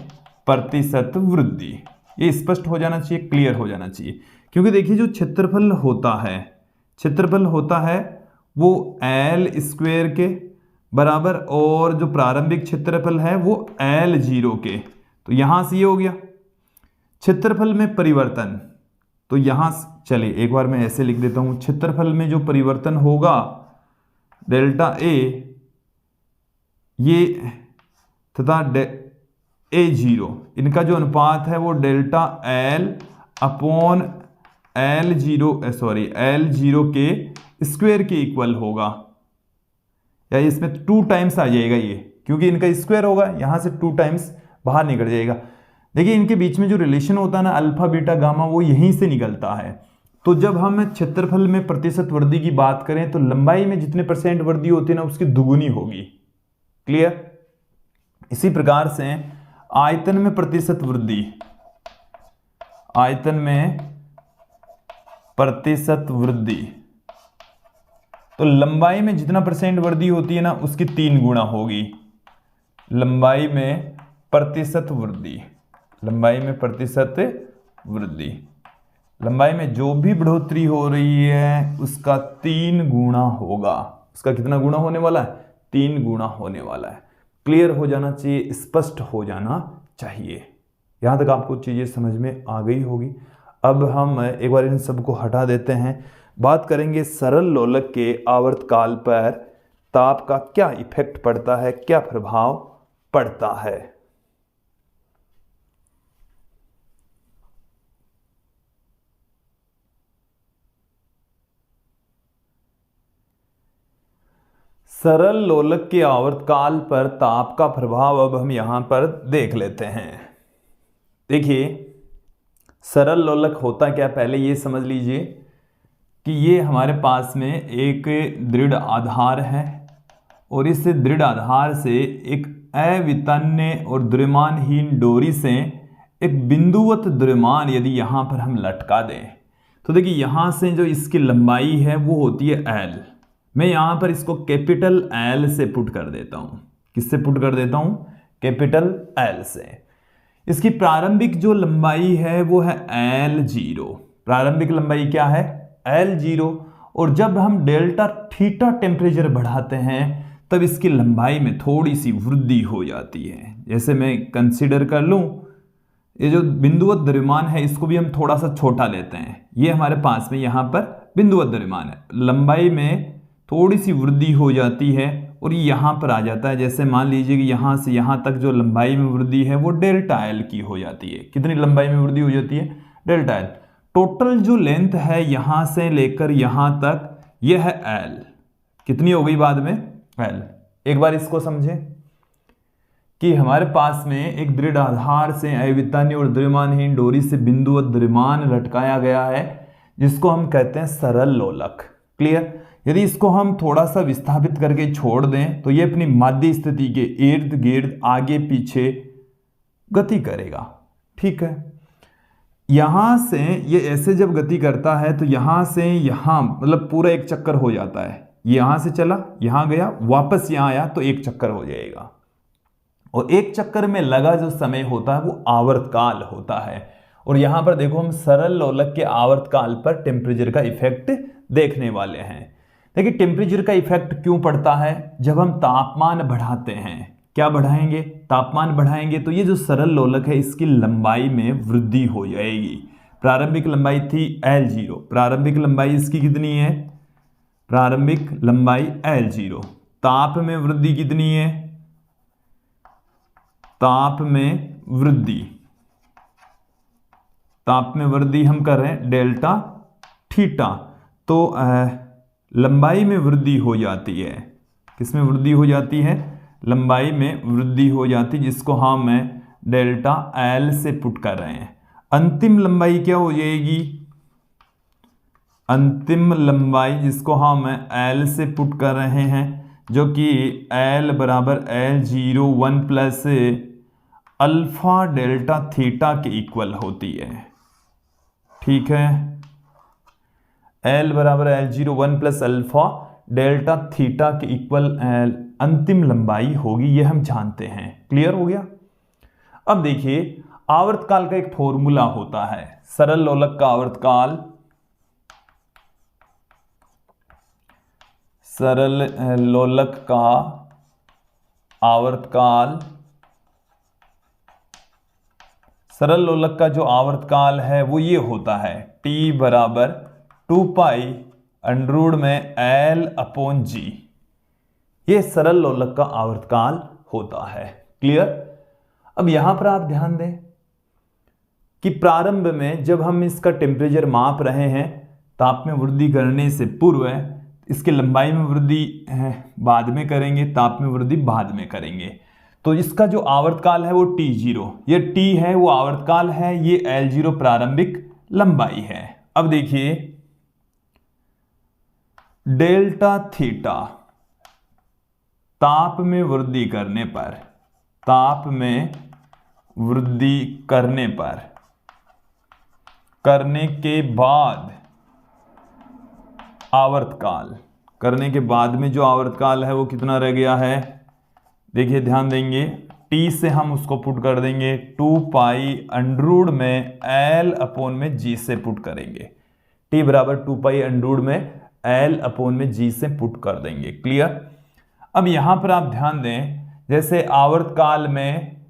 A: प्रतिशत वृद्धि। ये स्पष्ट हो जाना चाहिए, क्लियर हो जाना चाहिए। क्योंकि देखिए जो क्षेत्रफल होता है वो एल स्क्वायर के बराबर और जो प्रारंभिक क्षेत्रफल है वो एल जीरो के। तो यहां से ये हो गया क्षेत्रफल में परिवर्तन। तो यहां चलिए एक बार मैं ऐसे लिख देता हूं, क्षेत्रफल में जो परिवर्तन होगा डेल्टा ए ये तथा ए जीरो, इनका जो अनुपात है वो delta L upon L zero के स्क्वायर के इक्वल होगा, या इसमें 2 टाइम्स आ जाएगा ये, क्योंकि इनका स्क्वायर होगा, यहां से 2 टाइम्स बाहर निकल जाएगा। देखिए इनके बीच में जो रिलेशन होता है ना अल्फा बीटा गामा, वो यहीं से निकलता है। तो जब हम क्षेत्रफल में प्रतिशत वृद्धि की बात करें तो लंबाई में जितने % वृद्धि होती है ना उसकी दुगुनी होगी। क्लियर? इसी प्रकार से आयतन में प्रतिशत वृद्धि, आयतन में प्रतिशत वृद्धि, तो लंबाई में जितना % वृद्धि होती है ना उसकी 3 गुना होगी। लंबाई में प्रतिशत वृद्धि, लंबाई में प्रतिशत वृद्धि, लंबाई में जो भी बढ़ोतरी हो रही है उसका 3 गुना होगा। उसका कितना गुना होने वाला है? 3 गुना होने वाला है। क्लियर हो जाना चाहिए, स्पष्ट हो जाना चाहिए। यहां तक आपको चीजें समझ में आ गई होगी। अब हम एक बार इन सबको हटा देते हैं, बात करेंगे सरल लोलक के आवर्तकाल पर ताप का क्या इफेक्ट पड़ता है, क्या प्रभाव पड़ता है। सरल लोलक के आवर्तकाल पर ताप का प्रभाव अब हम यहां पर देख लेते हैं। देखिए सरल लोलक होता क्या, पहले ये समझ लीजिए कि ये हमारे पास में एक दृढ़ आधार है और इस दृढ़ आधार से एक अवितन्य और द्रव्यमानहीन डोरी से एक बिंदुवत द्रव्यमान यदि यहां पर हम लटका दें तो देखिए यहां से जो इसकी लंबाई है वो होती है एल। मैं यहां पर इसको कैपिटल एल से पुट कर देता हूं। किससे पुट कर देता हूं? कैपिटल एल से। इसकी प्रारंभिक जो लंबाई है वो है एल जीरो। प्रारंभिक लंबाई क्या है? L zero. और जब हम डेल्टा थीटा टेम्परेचर बढ़ाते हैं तब इसकी लंबाई में थोड़ी सी वृद्धि हो जाती है। जैसे मैं कंसीडर कर लूं, ये जो बिंदुवत द्रव्यमान है इसको भी हम थोड़ा सा छोटा लेते हैं। ये हमारे पास में यहां पर बिंदुवत द्रव्यमान है, लंबाई में थोड़ी सी वृद्धि हो जाती है और ये यहां पर आ जाता है। जैसे मान लीजिए कि यहां से यहां तक जो लंबाई में वृद्धि है वो डेल्टा एल की हो जाती है। कितनी लंबाई में वृद्धि हो जाती है? Delta L. टोटल जो लेंथ है यहां से लेकर यहां तक यह है एल। कितनी हो गई बाद में? एल। एक बार इसको समझें कि हमारे पास में एक दृढ़ आधार से अवितन्य और द्रव्यमानहीन डोरी से बिंदुवत द्रव्यमान लटकाया गया है जिसको हम कहते हैं सरल लोलक। क्लियर? यदि इसको हम थोड़ा सा विस्थापित करके छोड़ दें तो ये अपनी माध्य स्थिति के इर्द गिर्द आगे पीछे गति करेगा। ठीक है? यहां से ये ऐसे जब गति करता है तो यहां से यहां मतलब पूरा एक चक्कर हो जाता है। यहां से चला, यहां गया, वापस यहां आया तो एक चक्कर हो जाएगा। और एक चक्कर में लगा जो समय होता है वो आवर्तकाल होता है। और यहां पर देखो हम सरल लोलक के आवर्तकाल पर टेम्परेचर का इफेक्ट देखने वाले हैं। देखिए टेम्परेचर का इफेक्ट क्यों पड़ता है? जब हम तापमान बढ़ाते हैं, क्या बढ़ाएंगे? तापमान बढ़ाएंगे तो ये जो सरल लोलक है इसकी लंबाई में वृद्धि हो जाएगी। प्रारंभिक लंबाई थी एल जीरो, प्रारंभिक लंबाई इसकी कितनी है? प्रारंभिक लंबाई एल जीरो। ताप में वृद्धि कितनी है? ताप में वृद्धि, ताप में वृद्धि हम कर रहे हैं डेल्टा थीटा। तो लंबाई में वृद्धि हो जाती है। किसमें वृद्धि हो जाती है? लंबाई में वृद्धि हो जाती है, जिसको हम डेल्टा एल से पुट कर रहे हैं। अंतिम लंबाई क्या हो जाएगी? अंतिम लंबाई जिसको हम एल से पुट कर रहे हैं जो कि एल बराबर L zero 1 plus alpha delta theta के इक्वल होती है। ठीक है? एल बराबर L zero 1 plus alpha delta theta के इक्वल अंतिम लंबाई होगी, यह हम जानते हैं। क्लियर हो गया? अब देखिए आवर्तकाल का एक फॉर्मूला होता है। सरल लोलक का आवर्तकाल, सरल लोलक का आवर्तकाल, सरल लोलक का जो आवर्तकाल है वो ये होता है t बराबर 2 पाई अंडर में L अपॉन G। ये सरल लोलक का आवर्तकाल होता है। क्लियर। अब यहां पर आप ध्यान दें कि प्रारंभ में जब हम इसका टेम्परेचर माप रहे हैं, ताप में वृद्धि करने से पूर्व इसकी लंबाई में वृद्धि बाद में करेंगे, ताप में वृद्धि बाद में करेंगे। तो इसका जो आवर्तकाल है वो t0, ये t है वो आवर्तकाल है, ये L0 प्रारंभिक लंबाई है। अब देखिए डेल्टा थीटा ताप में वृद्धि करने पर, ताप में वृद्धि करने के बाद आवर्तकाल, करने के बाद में जो आवर्तकाल है वो कितना रह गया है, देखिए ध्यान देंगे, t से हम उसको पुट कर देंगे 2 पाई अंडर में L अपॉन में G से पुट करेंगे। t बराबर 2 पाई अंडर में L अपॉन में G से पुट कर देंगे। क्लियर। अब यहां पर आप ध्यान दें, जैसे आवर्तकाल में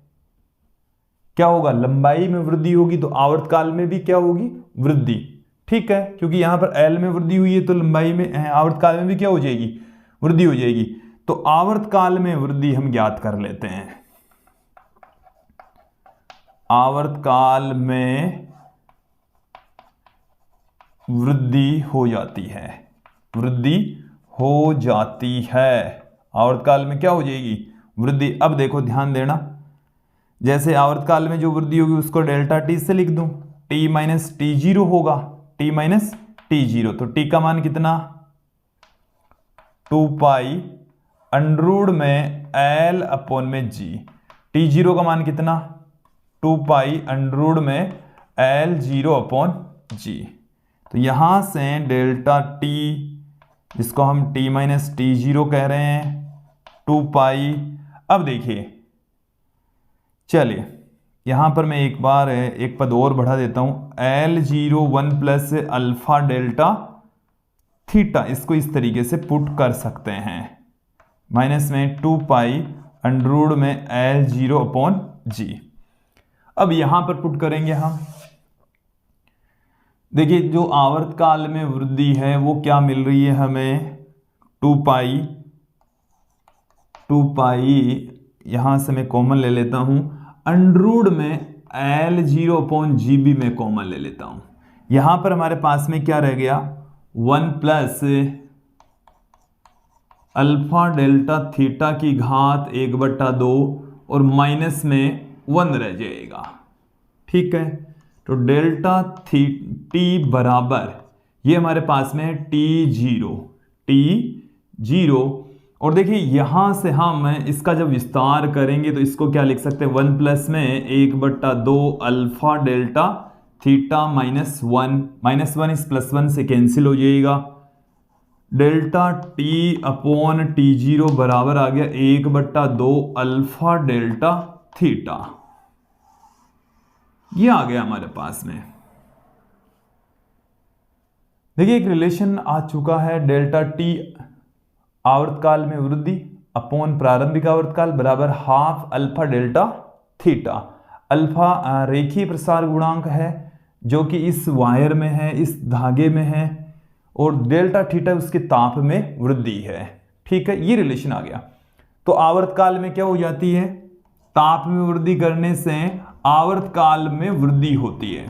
A: क्या होगा, लंबाई में वृद्धि होगी तो आवर्तकाल में भी क्या होगी, वृद्धि। ठीक है, क्योंकि यहां पर L में वृद्धि हुई है तो लंबाई में, आवर्तकाल में भी क्या हो जाएगी, वृद्धि हो जाएगी। तो आवर्तकाल में वृद्धि हम ज्ञात कर लेते हैं। आवर्तकाल में वृद्धि हो जाती है, वृद्धि हो जाती है, आवर्तकाल में क्या हो जाएगी, वृद्धि। अब देखो ध्यान देना, जैसे आवर्तकाल में जो वृद्धि होगी उसको डेल्टा t से लिख दूं, t माइनस t0 होगा, t माइनस t0। तो t का मान कितना, 2 पाई अंडर में L अपॉन में G। t0 का मान कितना, 2 पाई अंडर में L0 अपॉन G। तो यहां से डेल्टा t, जिसको हम t माइनस t0 कह रहे हैं, 2 पाई। अब देखिए, चलिए यहां पर मैं एक बार एक पद और बढ़ा देता हूं, L0 1 plus alpha delta theta, इसको इस तरीके से पुट कर सकते हैं, माइनस में 2 पाई अंडर में L0 अपॉन G। अब यहां पर पुट करेंगे हम, देखिए जो आवर्तकाल में वृद्धि है वो क्या मिल रही है हमें, 2 पाई, यहां से मैं कॉमन ले लेता हूं, अंडर में L0 अपॉन G भी मैं कॉमन ले लेता हूं। यहां पर हमारे पास में क्या रह गया, 1 प्लस अल्फा डेल्टा थीटा की घात 1/2 और माइनस में 1 रह जाएगा। ठीक है, तो डेल्टा t बराबर ये हमारे पास में है t0। और देखिए यहां से हम इसका जब विस्तार करेंगे तो इसको क्या लिख सकते हैं, 1 प्लस में 1/2 अल्फा डेल्टा थीटा माइनस 1 इस प्लस 1 से कैंसिल हो जाएगा। डेल्टा t अपॉन t0 बराबर आ गया 1/2 अल्फा डेल्टा थीटा, ये आ गया हमारे पास में। देखिए एक रिलेशन आ चुका है, डेल्टा t आवर्तकाल में वृद्धि अपॉन प्रारंभिक आवर्तकाल बराबर half alpha delta theta. Alpha रेखीय प्रसार गुणांक है जो कि इस वायर में है, इस धागे में है, और डेल्टा थीटा उसके ताप में वृद्धि है। ठीक है, ये रिलेशन आ गया। तो आवर्तकाल में क्या हो जाती है, ताप में वृद्धि करने से आवर्तकाल में वृद्धि होती है,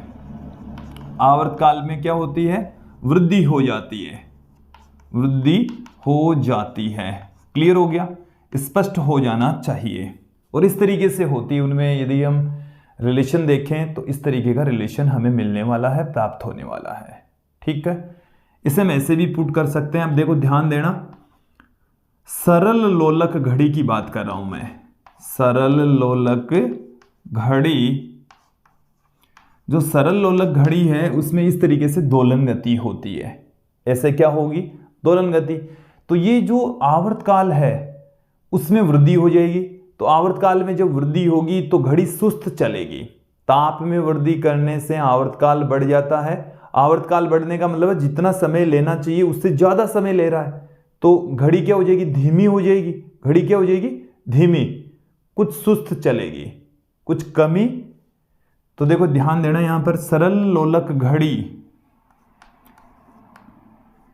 A: आवर्तकाल में क्या होती है, वृद्धि हो जाती है, वृद्धि हो जाती है। क्लियर हो गया, स्पष्ट हो जाना चाहिए। और इस तरीके से होती है उनमें, यदि हम रिलेशन देखें तो इस तरीके का रिलेशन हमें मिलने वाला है, प्राप्त होने वाला है। ठीक है, इसे हम ऐसे भी पुट कर सकते हैं। अब देखो ध्यान देना, सरल लोलक घड़ी की बात कर रहा हूं मैं, सरल लोलक घड़ी, जो सरल लोलक घड़ी है उसमें इस तरीके से दोलन गति होती है। ऐसे क्या होगी, दोलन गति। तो ये जो आवर्तकाल है उसमें वृद्धि हो जाएगी। तो आवर्तकाल में जब वृद्धि होगी तो घड़ी सुस्त चलेगी। ताप में वृद्धि करने से आवर्तकाल बढ़ जाता है। आवर्तकाल बढ़ने का मतलब जितना समय लेना चाहिए उससे ज्यादा समय ले रहा है, तो घड़ी क्या हो जाएगी, धीमी हो जाएगी। घड़ी क्या हो जाएगी, धीमी, कुछ सुस्त चलेगी, कुछ कमी। तो देखो ध्यान देना यहां पर, सरल लोलक घड़ी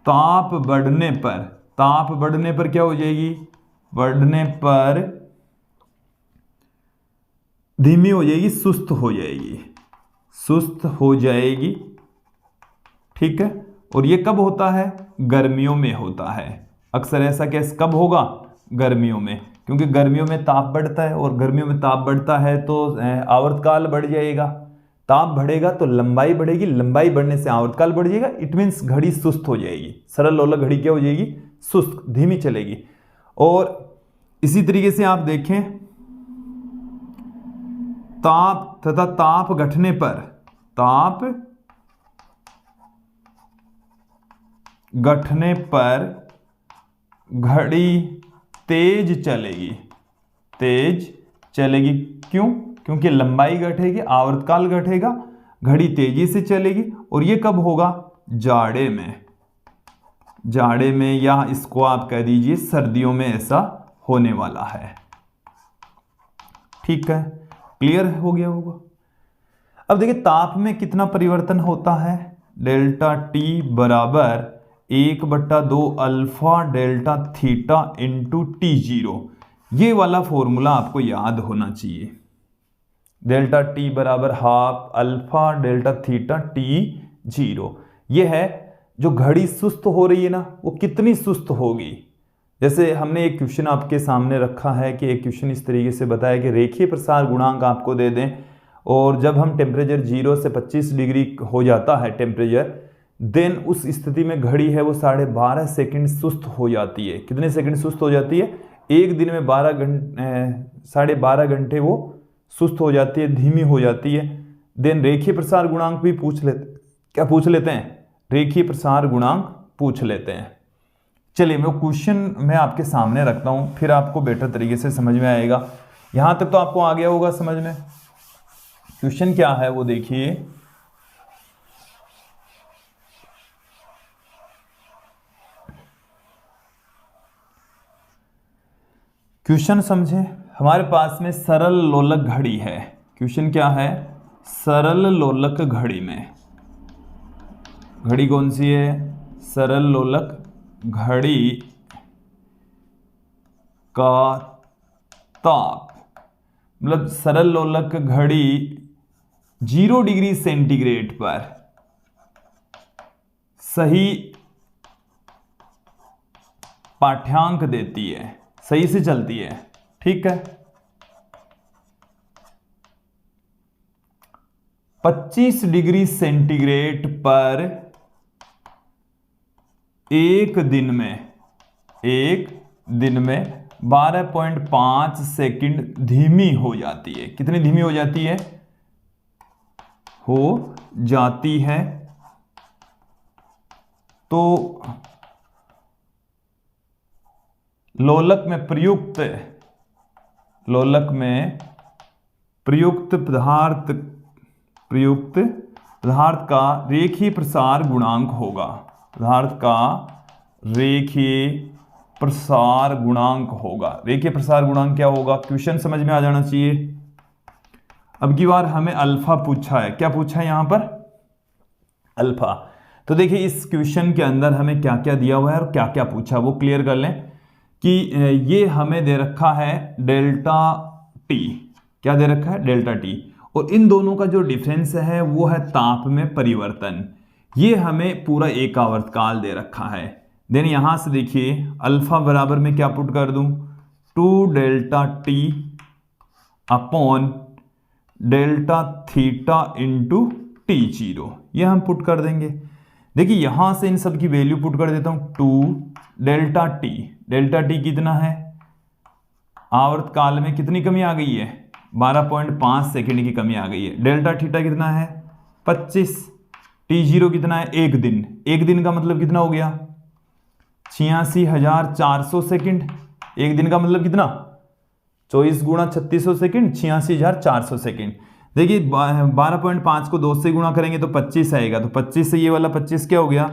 A: ताप बढ़ने पर, ताप बढ़ने पर क्या हो जाएगी, बढ़ने पर धीमी हो जाएगी, सुस्त हो जाएगी, सुस्त हो जाएगी। ठीक है, और ये कब होता है, गर्मियों में होता है। अक्सर ऐसा केस कब होगा, गर्मियों में, क्योंकि गर्मियों में ताप बढ़ता है, और गर्मियों में ताप बढ़ता है तो आवर्तकाल बढ़ जाएगा। ताप बढ़ेगा तो लंबाई बढ़ेगी, लंबाई बढ़ने से आवर्तकाल बढ़ जाएगा। इट मीन्स घड़ी सुस्त हो जाएगी। सरल लोलक घड़ी क्या हो जाएगी, सुस्त, धीमी चलेगी। और इसी तरीके से आप देखें, ताप तथा ताप घटने पर, ताप घटने पर घड़ी तेज चलेगी, तेज चलेगी। क्यों, क्योंकि लंबाई घटेगी, आवर्तकाल घटेगा, घड़ी तेजी से चलेगी। और ये कब होगा, जाड़े में, जाड़े में, या इसको आप कह दीजिए सर्दियों में ऐसा होने वाला है। ठीक है, क्लियर हो गया होगा। अब देखिए ताप में कितना परिवर्तन होता है, डेल्टा टी बराबर 1/2 alpha delta theta into T0। ये वाला फॉर्मूला आपको याद होना चाहिए। डेल्टा टी बराबर half alpha delta theta T0। ये है जो घड़ी सुस्त हो रही है ना, वो कितनी सुस्त होगी। जैसे हमने एक क्वेश्चन आपके सामने रखा है कि एक क्वेश्चन इस तरीके से बताया कि रेखीय प्रसार गुणांक आपको दे दें, और जब हम टेम्परेचर 0 से 25 डिग्री हो जाता है टेम्परेचर, देन उस स्थिति में घड़ी है वो 12.5 सेकंड सुस्त हो जाती है। कितने सेकंड सुस्त हो जाती है, एक दिन में 12.5 घंटे वो सुस्त हो जाती है, धीमी हो जाती है। देन रेखीय प्रसार गुणांक भी पूछ लेते, क्या पूछ लेते हैं, रेखीय प्रसार गुणांक पूछ लेते हैं। चलिए मैं क्वेश्चन मैं आपके सामने रखता हूं, फिर आपको बेटर तरीके से समझ में आएगा। यहां तक तो आपको आ गया होगा समझ में। क्वेश्चन क्या है वो देखिए, क्वेश्चन समझे। हमारे पास में सरल लोलक घड़ी है। क्वेश्चन क्या है, सरल लोलक घड़ी में, घड़ी कौन सी है, सरल लोलक घड़ी का ताप, मतलब सरल लोलक घड़ी 0 डिग्री सेंटीग्रेड पर सही पाठ्यांक देती है, सही से चलती है। ठीक है, 25 डिग्री सेंटीग्रेड पर एक दिन में 12.5 सेकंड धीमी हो जाती है। कितनी धीमी हो जाती है, हो जाती है। तो लोलक में प्रयुक्त पदार्थ का रेखीय प्रसार गुणांक होगा, पदार्थ का रेखीय प्रसार गुणांक होगा। रेखीय प्रसार गुणांक क्या होगा, क्वेश्चन समझ में आ जाना चाहिए। अब की बार हमें अल्फा पूछा है, क्या पूछा है यहां पर, अल्फा। तो देखिए इस क्वेश्चन के अंदर हमें क्या क्या दिया हुआ है और क्या क्या पूछा, वो क्लियर कर लें। कि ये हमें दे रखा है डेल्टा टी, क्या दे रखा है, डेल्टा टी, और इन दोनों का जो डिफरेंस है वो है ताप में परिवर्तन। ये हमें पूरा एक आवर्तकाल दे रखा है। देन यहां से देखिए अल्फा बराबर में क्या पुट कर दूं, 2 delta T upon delta theta into T0, ये हम पुट कर देंगे। देखिए यहां से इन सब की वैल्यू पुट कर देता हूं, 2 डेल्टा टी, डेल्टा टी कितना है, आवर्तकाल में कितनी कमी आ गई है, 12.5 सेकंड की कमी आ गई है। डेल्टा थीटा कितना है, 25, T0 कितना है, एक दिन, एक दिन का मतलब कितना हो गया, 86,400 सेकंड। एक दिन का मतलब कितना, 24 गुणा 3600 सेकंड, 86,400 सेकंड। देखिए 12.5 को 2 से गुणा करेंगे तो 25 आएगा, तो 25 से ये वाला 25 क्या हो गया,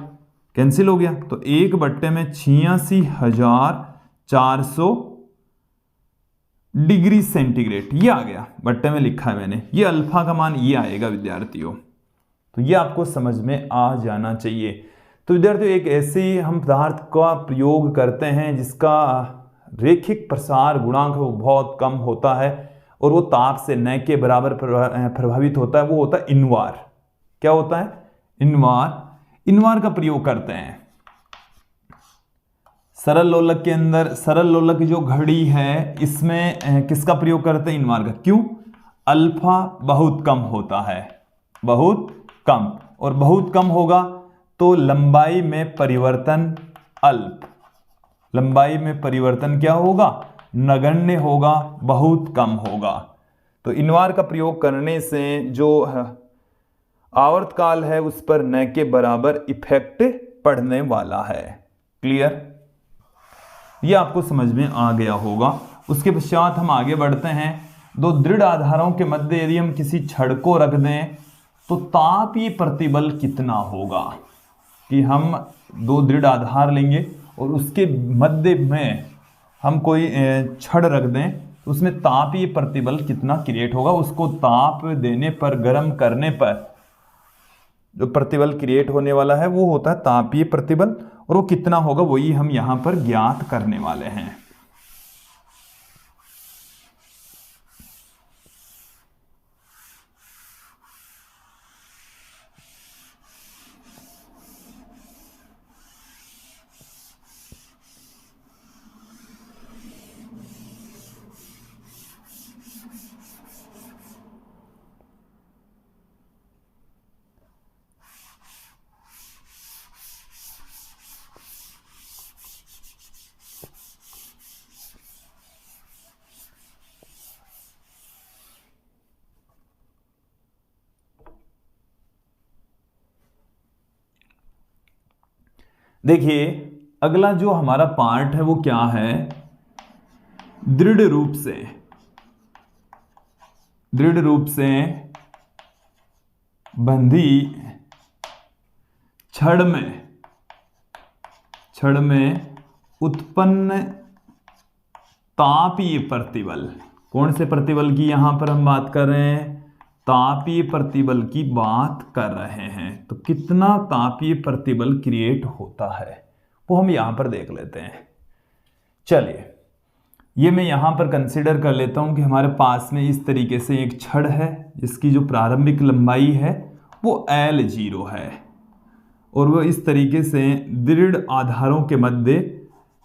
A: कैंसिल हो गया, तो 1/86,400 डिग्री सेंटीग्रेड ये आ गया, बट्टे में लिखा है मैंने, ये अल्फा का मान ये आएगा विद्यार्थियों। तो ये आपको समझ में आ जाना चाहिए। तो विद्यार्थियों एक ऐसे हम पदार्थ का प्रयोग करते हैं जिसका रेखिक प्रसार गुणांक बहुत कम होता है और वो ताप से न के बराबर प्रभावित होता है, वो होता है इनवार। क्या होता है? इनवार का प्रयोग करते हैं। सरल लोलक के अंदर, सरल लोलक की जो घड़ी है इसमें किसका प्रयोग करते हैं? इनवार का। क्यों? अल्फा बहुत कम होता है, बहुत कम, और बहुत कम होगा तो लंबाई में परिवर्तन अल्प, लंबाई में परिवर्तन क्या होगा? नगण्य होगा, बहुत कम होगा। तो इनवार का प्रयोग करने से जो आवर्तकाल है उस पर न के बराबर इफेक्ट पड़ने वाला है। क्लियर? ये आपको समझ में आ गया होगा। उसके पश्चात हम आगे बढ़ते हैं। दो दृढ़ आधारों के मध्य यदि हम किसी छड़ को रख दें तो तापीय प्रतिबल कितना होगा? कि हम दो दृढ़ आधार लेंगे और उसके मध्य में हम कोई छड़ रख दें तो उसमें तापीय प्रतिबल कितना क्रिएट होगा? उसको ताप देने पर, गर्म करने पर जो प्रतिबल क्रिएट होने वाला है वो होता है तापीय प्रतिबल, और वो कितना होगा वही हम यहां पर ज्ञात करने वाले हैं। देखिए अगला जो हमारा पार्ट है वो क्या है? दृढ़ रूप से बंधी छड़ में उत्पन्न तापीय प्रतिबल। कौन से प्रतिबल की यहां पर हम बात कर रहे हैं? तापीय प्रतिबल की बात कर रहे हैं। तो कितना तापीय प्रतिबल क्रिएट होता है वो हम यहां पर देख लेते हैं। चलिए ये मैं यहां पर कंसीडर कर लेता हूं कि हमारे पास में इस तरीके से एक छड़ है जिसकी जो प्रारंभिक लंबाई है वो L0 है और वो इस तरीके से दृढ़ आधारों के मध्य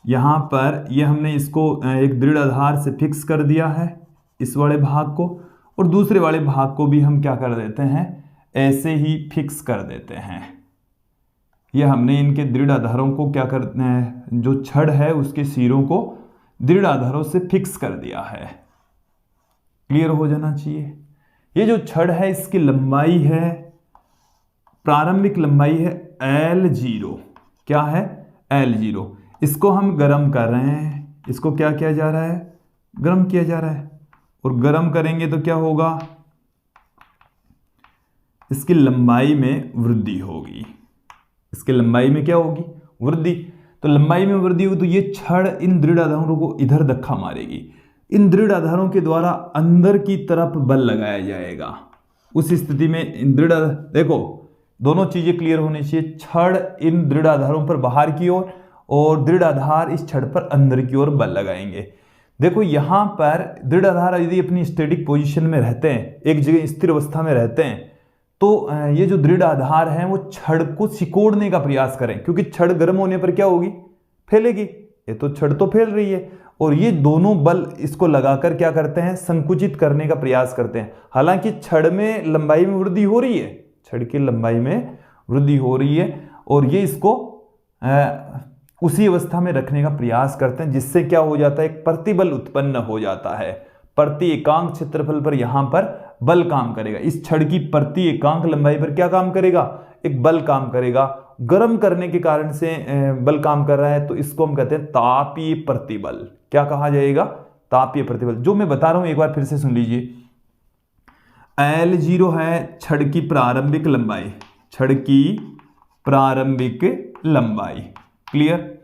A: यहां पर ये हमने इसको एक दृढ़ आधार से फिक्स कर दिया है इस वाले भाग को, और दूसरे वाले भाग को भी हम क्या कर देते हैं? ऐसे ही फिक्स कर देते हैं। ये हमने इनके दृढ़ आधारों को क्या करते हैं, जो छड़ है उसके सिरों को दृढ़ आधारों से फिक्स कर दिया है। क्लियर हो जाना चाहिए। ये जो छड़ है इसकी लंबाई है, प्रारंभिक लंबाई है L0। क्या है? L0। इसको हम गर्म कर रहे हैं, इसको क्या किया जा रहा है? गर्म किया जा रहा है, और गर्म करेंगे तो क्या होगा? इसकी लंबाई में वृद्धि होगी। इसकी लंबाई में क्या होगी? वृद्धि। तो लंबाई में वृद्धि होगी तो ये छड़ इन दृढ़ आधारों को इधर धक्का मारेगी। इन दृढ़ आधारों के द्वारा अंदर की तरफ बल लगाया जाएगा। उस स्थिति में इन दृढ़, देखो दोनों चीजें क्लियर होनी चाहिए। छड़ इन दृढ़ आधारों पर बाहर की ओर और दृढ़ आधार इस छड़ पर अंदर की ओर बल लगाएंगे। देखो यहां पर दृढ़ आधार यदि अपनी स्टैटिक पोजीशन में रहते हैं, एक जगह स्थिर अवस्था में रहते हैं, तो ये जो दृढ़ आधार है वो छड़ को सिकोड़ने का प्रयास करें, क्योंकि छड़ गर्म होने पर क्या होगी? फैलेगी। ये तो छड़ तो फैल रही है और ये दोनों बल इसको लगाकर क्या करते हैं? संकुचित करने का प्रयास करते हैं। हालांकि छड़ में लंबाई में वृद्धि हो रही है, छड़ की लंबाई में वृद्धि हो रही है और ये इसको उसी अवस्था में रखने का प्रयास करते हैं, जिससे क्या हो जाता है? एक प्रतिबल उत्पन्न हो जाता है। प्रति एकांक क्षेत्रफल पर यहां पर बल काम करेगा। इस छड़ की प्रति एकांक लंबाई पर क्या काम करेगा? एक बल काम करेगा। गर्म करने के कारण से बल काम कर रहा है, तो इसको हम कहते हैं तापीय प्रतिबल। क्या कहा जाएगा? तापीय प्रतिबल। जो मैं बता रहा हूं एक बार फिर से सुन लीजिए। L0 है छड़ की प्रारंभिक लंबाई, छड़ की प्रारंभिक लंबाई। क्लियर।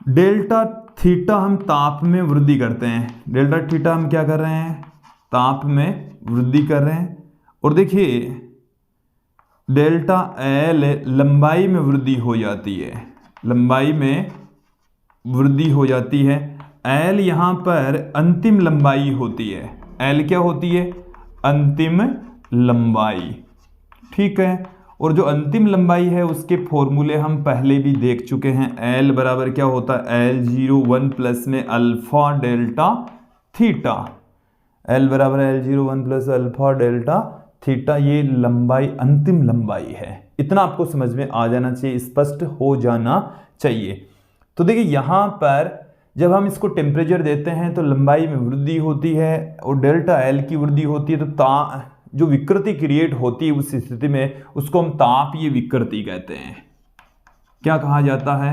A: डेल्टा थीटा हम ताप में वृद्धि करते हैं, डेल्टा थीटा हम क्या कर रहे हैं, ताप में वृद्धि कर रहे हैं। और देखिए डेल्टा एल लंबाई में वृद्धि हो जाती है, लंबाई में वृद्धि हो जाती है। एल यहां पर अंतिम लंबाई होती है, एल क्या होती है, अंतिम लंबाई। ठीक है। और जो अंतिम लंबाई है उसके फॉर्मूले हम पहले भी देख चुके हैं। एल बराबर क्या होता है, L01 प्लस में अल्फा डेल्टा थीटा। एल बराबर L01 plus alpha delta theta, ये लंबाई अंतिम लंबाई है। इतना आपको समझ में आ जाना चाहिए, स्पष्ट हो जाना चाहिए। तो देखिए यहां पर जब हम इसको टेम्परेचर देते हैं तो लंबाई में वृद्धि होती है और डेल्टा एल की वृद्धि होती है, तो जो विकृति क्रिएट होती है उस स्थिति में उसको हम तापीय विकृति कहते हैं। क्या कहा जाता है,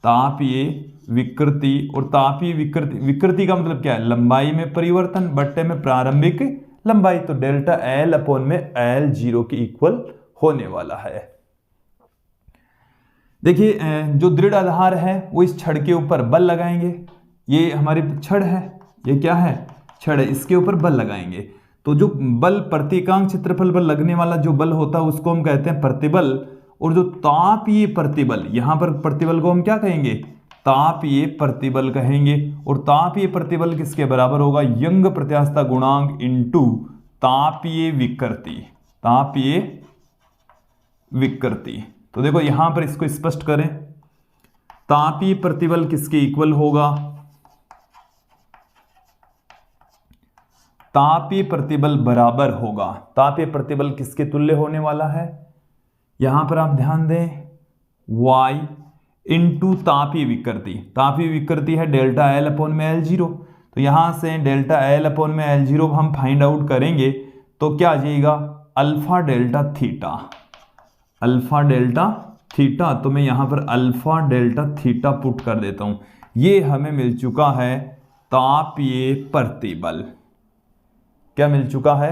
A: तापीय विकृति। और तापीय विकृति का मतलब क्या है, लंबाई में परिवर्तन बट्टे में प्रारंभिक लंबाई। तो डेल्टा एल अपॉन में एल 0 के इक्वल होने वाला है। देखिए जो दृढ़ आधार है वो इस छड़ के ऊपर बल लगाएंगे, ये हमारी छड़ है, ये क्या है, छड़ है, इसके ऊपर बल लगाएंगे। तो जो बल प्रतिकांक क्षेत्रफल पर लगने वाला जो बल होता है उसको हम कहते हैं प्रतिबल। और जो तापीय प्रतिबल, यहां पर प्रतिबल को हम क्या कहेंगे, तापीय प्रतिबल कहेंगे। और तापीय प्रतिबल किसके बराबर होगा, यंग प्रत्यास्थता गुणांक इंटू तापीय विकृति, तापीय विकृति। तो देखो यहां पर इसको स्पष्ट करें, तापीय प्रतिबल किसके इक्वल होगा, तापीय प्रतिबल बराबर होगा, तापीय प्रतिबल किसके तुल्य होने वाला है, यहां पर आप ध्यान दें, y इंटू तापीय विकृति। तापीय विकृति है डेल्टा एल अपॉन में L0। तो यहां से डेल्टा एल अपॉन में L0 हम फाइंड आउट करेंगे तो क्या आ जाएगा, alpha delta theta, alpha delta theta. तो मैं यहां पर अल्फा डेल्टा थीटा पुट कर देता हूं। ये हमें मिल चुका है तापीय प्रतिबल। क्या मिल चुका है,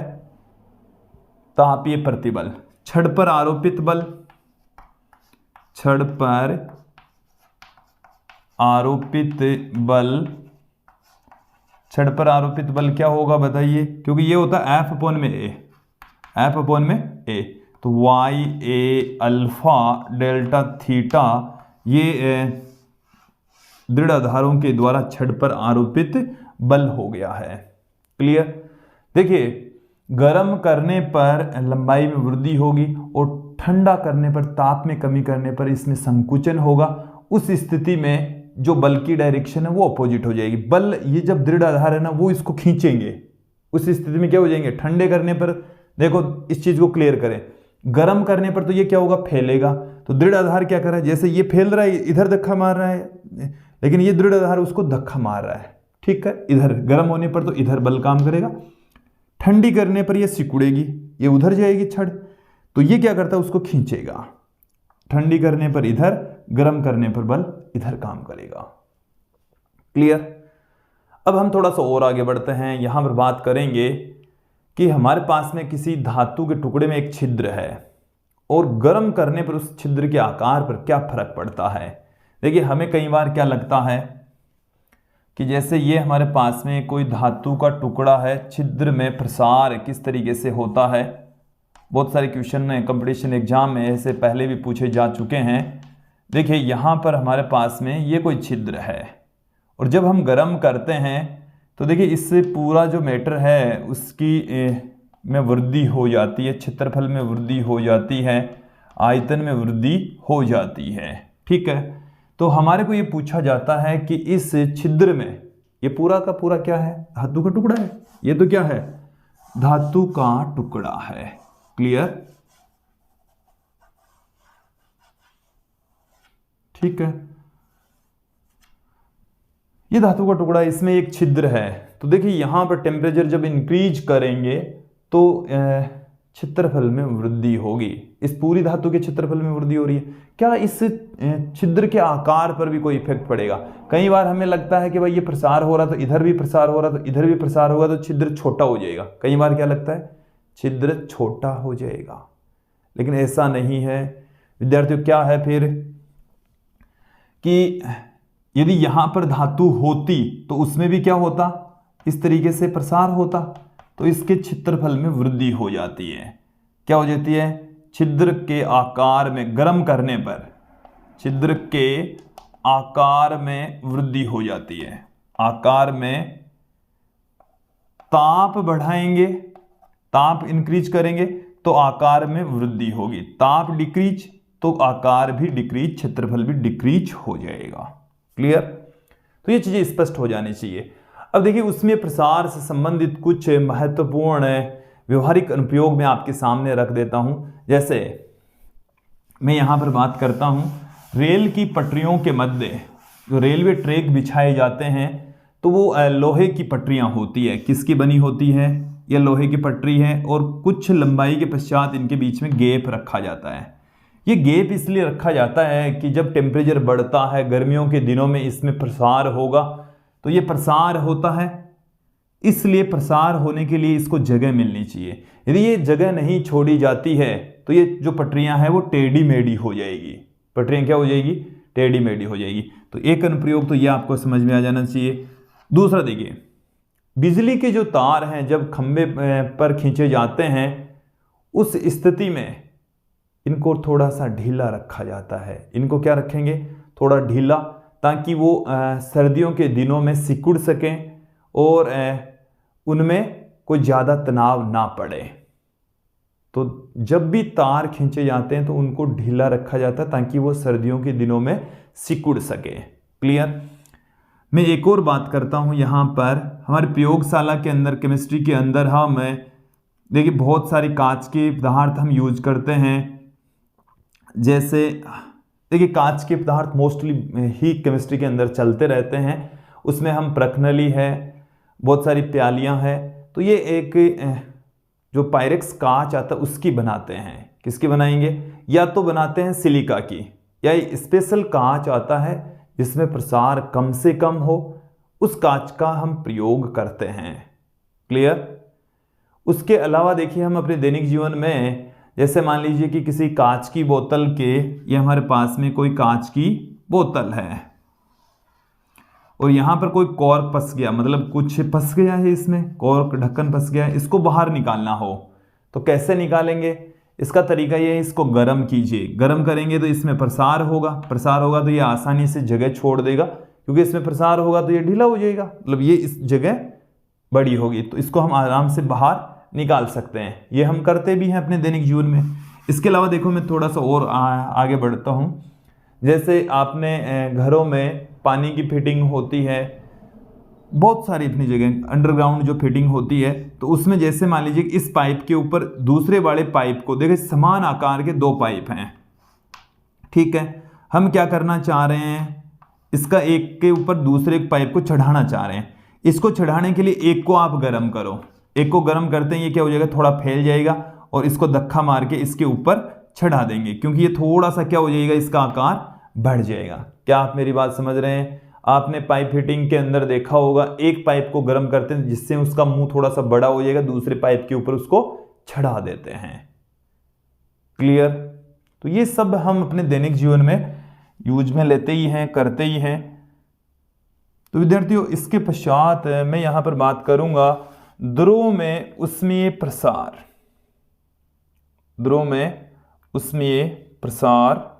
A: तापीय प्रतिबल। छड़ पर आरोपित बल, छड़ पर आरोपित बल, छड़ पर आरोपित बल क्या होगा बताइए, क्योंकि ये होता है F अपॉन में A, F अपॉन में A। तो वाई ए अल्फा डेल्टा थीटा ये दृढ़ आधारों के द्वारा छड़ पर आरोपित बल हो गया है। क्लियर। देखिए गर्म करने पर लंबाई में वृद्धि होगी और ठंडा करने पर, ताप में कमी करने पर इसमें संकुचन होगा। उस स्थिति में जो बल की डायरेक्शन है वो अपोजिट हो जाएगी। बल, ये जब दृढ़ आधार है ना वो इसको खींचेंगे, उस स्थिति में क्या हो जाएंगे, ठंडे करने पर, देखो इस चीज को क्लियर करें, गर्म करने पर तो ये क्या होगा, फैलेगा। तो दृढ़ आधार क्या कर रहा है, जैसे ये फैल रहा है इधर धक्का मार रहा है, लेकिन ये दृढ़ आधार उसको धक्का मार रहा है। ठीक है, इधर गर्म होने पर तो इधर बल काम करेगा, ठंडी करने पर ये सिकुड़ेगी, ये उधर जाएगी छड़, तो ये क्या करता है, उसको खींचेगा। ठंडी करने पर इधर, गर्म करने पर बल इधर काम करेगा। क्लियर। अब हम थोड़ा सा और आगे बढ़ते हैं। यहां पर बात करेंगे कि हमारे पास में किसी धातु के टुकड़े में एक छिद्र है और गर्म करने पर उस छिद्र के आकार पर क्या फर्क पड़ता है। देखिए हमें कई बार क्या लगता है कि जैसे ये हमारे पास में कोई धातु का टुकड़ा है, छिद्र में प्रसार किस तरीके से होता है। बहुत सारे क्वेश्चन कंपटीशन एग्जाम में ऐसे पहले भी पूछे जा चुके हैं। देखिए यहाँ पर हमारे पास में ये कोई छिद्र है और जब हम गर्म करते हैं तो देखिए इससे पूरा जो मैटर है उसकी में वृद्धि हो जाती है, क्षेत्रफल में वृद्धि हो जाती है, आयतन में वृद्धि हो जाती है। ठीक है, तो हमारे को ये पूछा जाता है कि इस छिद्र में ये पूरा का पूरा क्या है, धातु का टुकड़ा है। ये तो क्या है, धातु का टुकड़ा है। क्लियर। ठीक है, ये धातु का टुकड़ा, इसमें एक छिद्र है। तो देखिए यहां पर टेम्परेचर जब इंक्रीज करेंगे तो क्षेत्रफल में वृद्धि होगी। इस पूरी धातु के क्षेत्रफल में वृद्धि हो रही है। क्या इस छिद्र के आकार पर भी कोई इफेक्ट पड़ेगा। कई बार हमें लगता है कि भाई ये प्रसार हो रहा तो इधर भी प्रसार हो रहा तो इधर भी प्रसार होगा तो छिद्र छोटा हो जाएगा। कई बार क्या लगता है, छिद्र छोटा हो जाएगा, लेकिन ऐसा नहीं है। विद्यार्थियों क्या है फिर कि यदि यहां पर धातु होती तो उसमें भी क्या होता, इस तरीके से प्रसार होता, तो इसके क्षेत्रफल में वृद्धि हो जाती है। क्या हो जाती है, छिद्र के आकार में गर्म करने पर छिद्र के आकार में वृद्धि हो जाती है। आकार में ताप बढ़ाएंगे, ताप इंक्रीज करेंगे तो आकार में वृद्धि होगी, ताप डिक्रीज तो आकार भी डिक्रीज, क्षेत्रफल भी डिक्रीज हो जाएगा। क्लियर? तो ये चीजें स्पष्ट हो जानी चाहिए। अब देखिए उसमें प्रसार से संबंधित कुछ महत्वपूर्ण व्यवहारिक अनुप्रयोग मैं आपके सामने रख देता हूं। जैसे मैं यहां पर बात करता हूं, रेल की पटरियों के मध्य जो रेलवे ट्रैक बिछाए जाते हैं तो वो लोहे की पटरियां होती है। किसकी बनी होती है, यह लोहे की पटरी है और कुछ लंबाई के पश्चात इनके बीच में गैप रखा जाता है। ये गैप इसलिए रखा जाता है कि जब टेम्परेचर बढ़ता है गर्मियों के दिनों में इसमें प्रसार होगा, तो ये प्रसार होता है, इसलिए प्रसार होने के लिए इसको जगह मिलनी चाहिए। यदि ये जगह नहीं छोड़ी जाती है तो ये जो पटरियां हैं वो टेढ़ी मेढ़ी हो जाएगी। पटरियां क्या हो जाएगी, टेढ़ी मेढ़ी हो जाएगी। तो एक अनुप्रयोग तो ये आपको समझ में आ जाना चाहिए। दूसरा देखिए, बिजली के जो तार हैं जब खंभे पर खींचे जाते हैं उस स्थिति में इनको थोड़ा सा ढीला रखा जाता है। इनको क्या रखेंगे, थोड़ा ढीला, ताकि वो सर्दियों के दिनों में सिकुड़ सकें और उनमें कोई ज़्यादा तनाव ना पड़े। तो जब भी तार खींचे जाते हैं तो उनको ढीला रखा जाता है ताकि वो सर्दियों के दिनों में सिकुड़ सके। क्लियर? मैं एक और बात करता हूं, यहाँ पर हमारी प्रयोगशाला के अंदर, केमिस्ट्री के अंदर हम देखिए बहुत सारे कांच के पदार्थ हम यूज करते हैं। जैसे देखिए कांच के पदार्थ मोस्टली ही केमिस्ट्री के अंदर चलते रहते हैं। उसमें हम प्रखनली है, बहुत सारी प्यालियां हैं। तो ये एक जो पायरेक्स कांच आता है उसकी बनाते हैं। किसकी बनाएंगे, या तो बनाते हैं सिलिका की, या स्पेशल कांच आता है जिसमें प्रसार कम से कम हो, उस कांच का हम प्रयोग करते हैं। क्लियर? उसके अलावा देखिए हम अपने दैनिक जीवन में, जैसे मान लीजिए कि किसी कांच की बोतल के, ये हमारे पास में कोई कांच की बोतल है और यहाँ पर कोई कॉर्क फंस गया, मतलब कुछ फंस गया है इसमें, कॉर्क ढक्कन फंस गया है, इसको बाहर निकालना हो तो कैसे निकालेंगे? इसका तरीका ये है, इसको गर्म कीजिए। गर्म करेंगे तो इसमें प्रसार होगा, प्रसार होगा तो ये आसानी से जगह छोड़ देगा, क्योंकि इसमें प्रसार होगा तो ये ढीला हो जाएगा, मतलब ये इस जगह बड़ी होगी, तो इसको हम आराम से बाहर निकाल सकते हैं। ये हम करते भी हैं अपने दैनिक जीवन में। इसके अलावा देखो मैं थोड़ा सा और आगे बढ़ता हूँ। जैसे आपने घरों में पानी की फिटिंग होती है, बहुत सारी अपनी जगह अंडरग्राउंड जो फिटिंग होती है, तो उसमें जैसे मान लीजिए इस पाइप के ऊपर दूसरे वाले पाइप को, देखिए समान आकार के दो पाइप हैं, ठीक है। हम क्या करना चाह रहे हैं, इसका एक के ऊपर दूसरे पाइप को चढ़ाना चाह रहे हैं। इसको चढ़ाने के लिए एक को आप गर्म करो, एक को गर्म करते हैं, ये क्या हो जाएगा, थोड़ा फैल जाएगा और इसको धक्का मार के इसके ऊपर चढ़ा देंगे, क्योंकि ये थोड़ा सा क्या हो जाएगा, इसका आकार बढ़ जाएगा। क्या आप मेरी बात समझ रहे हैं? आपने पाइप फिटिंग के अंदर देखा होगा, एक पाइप को गर्म करते हैं जिससे उसका मुंह थोड़ा सा बड़ा हो जाएगा, दूसरे पाइप के ऊपर उसको चढ़ा देते हैं। क्लियर? तो ये सब हम अपने दैनिक जीवन में यूज में लेते ही हैं, करते ही हैं। तो विद्यार्थियों इसके पश्चात मैं यहां पर बात करूंगा द्रव में उष्मीय प्रसार। द्रव में उष्मीय प्रसार,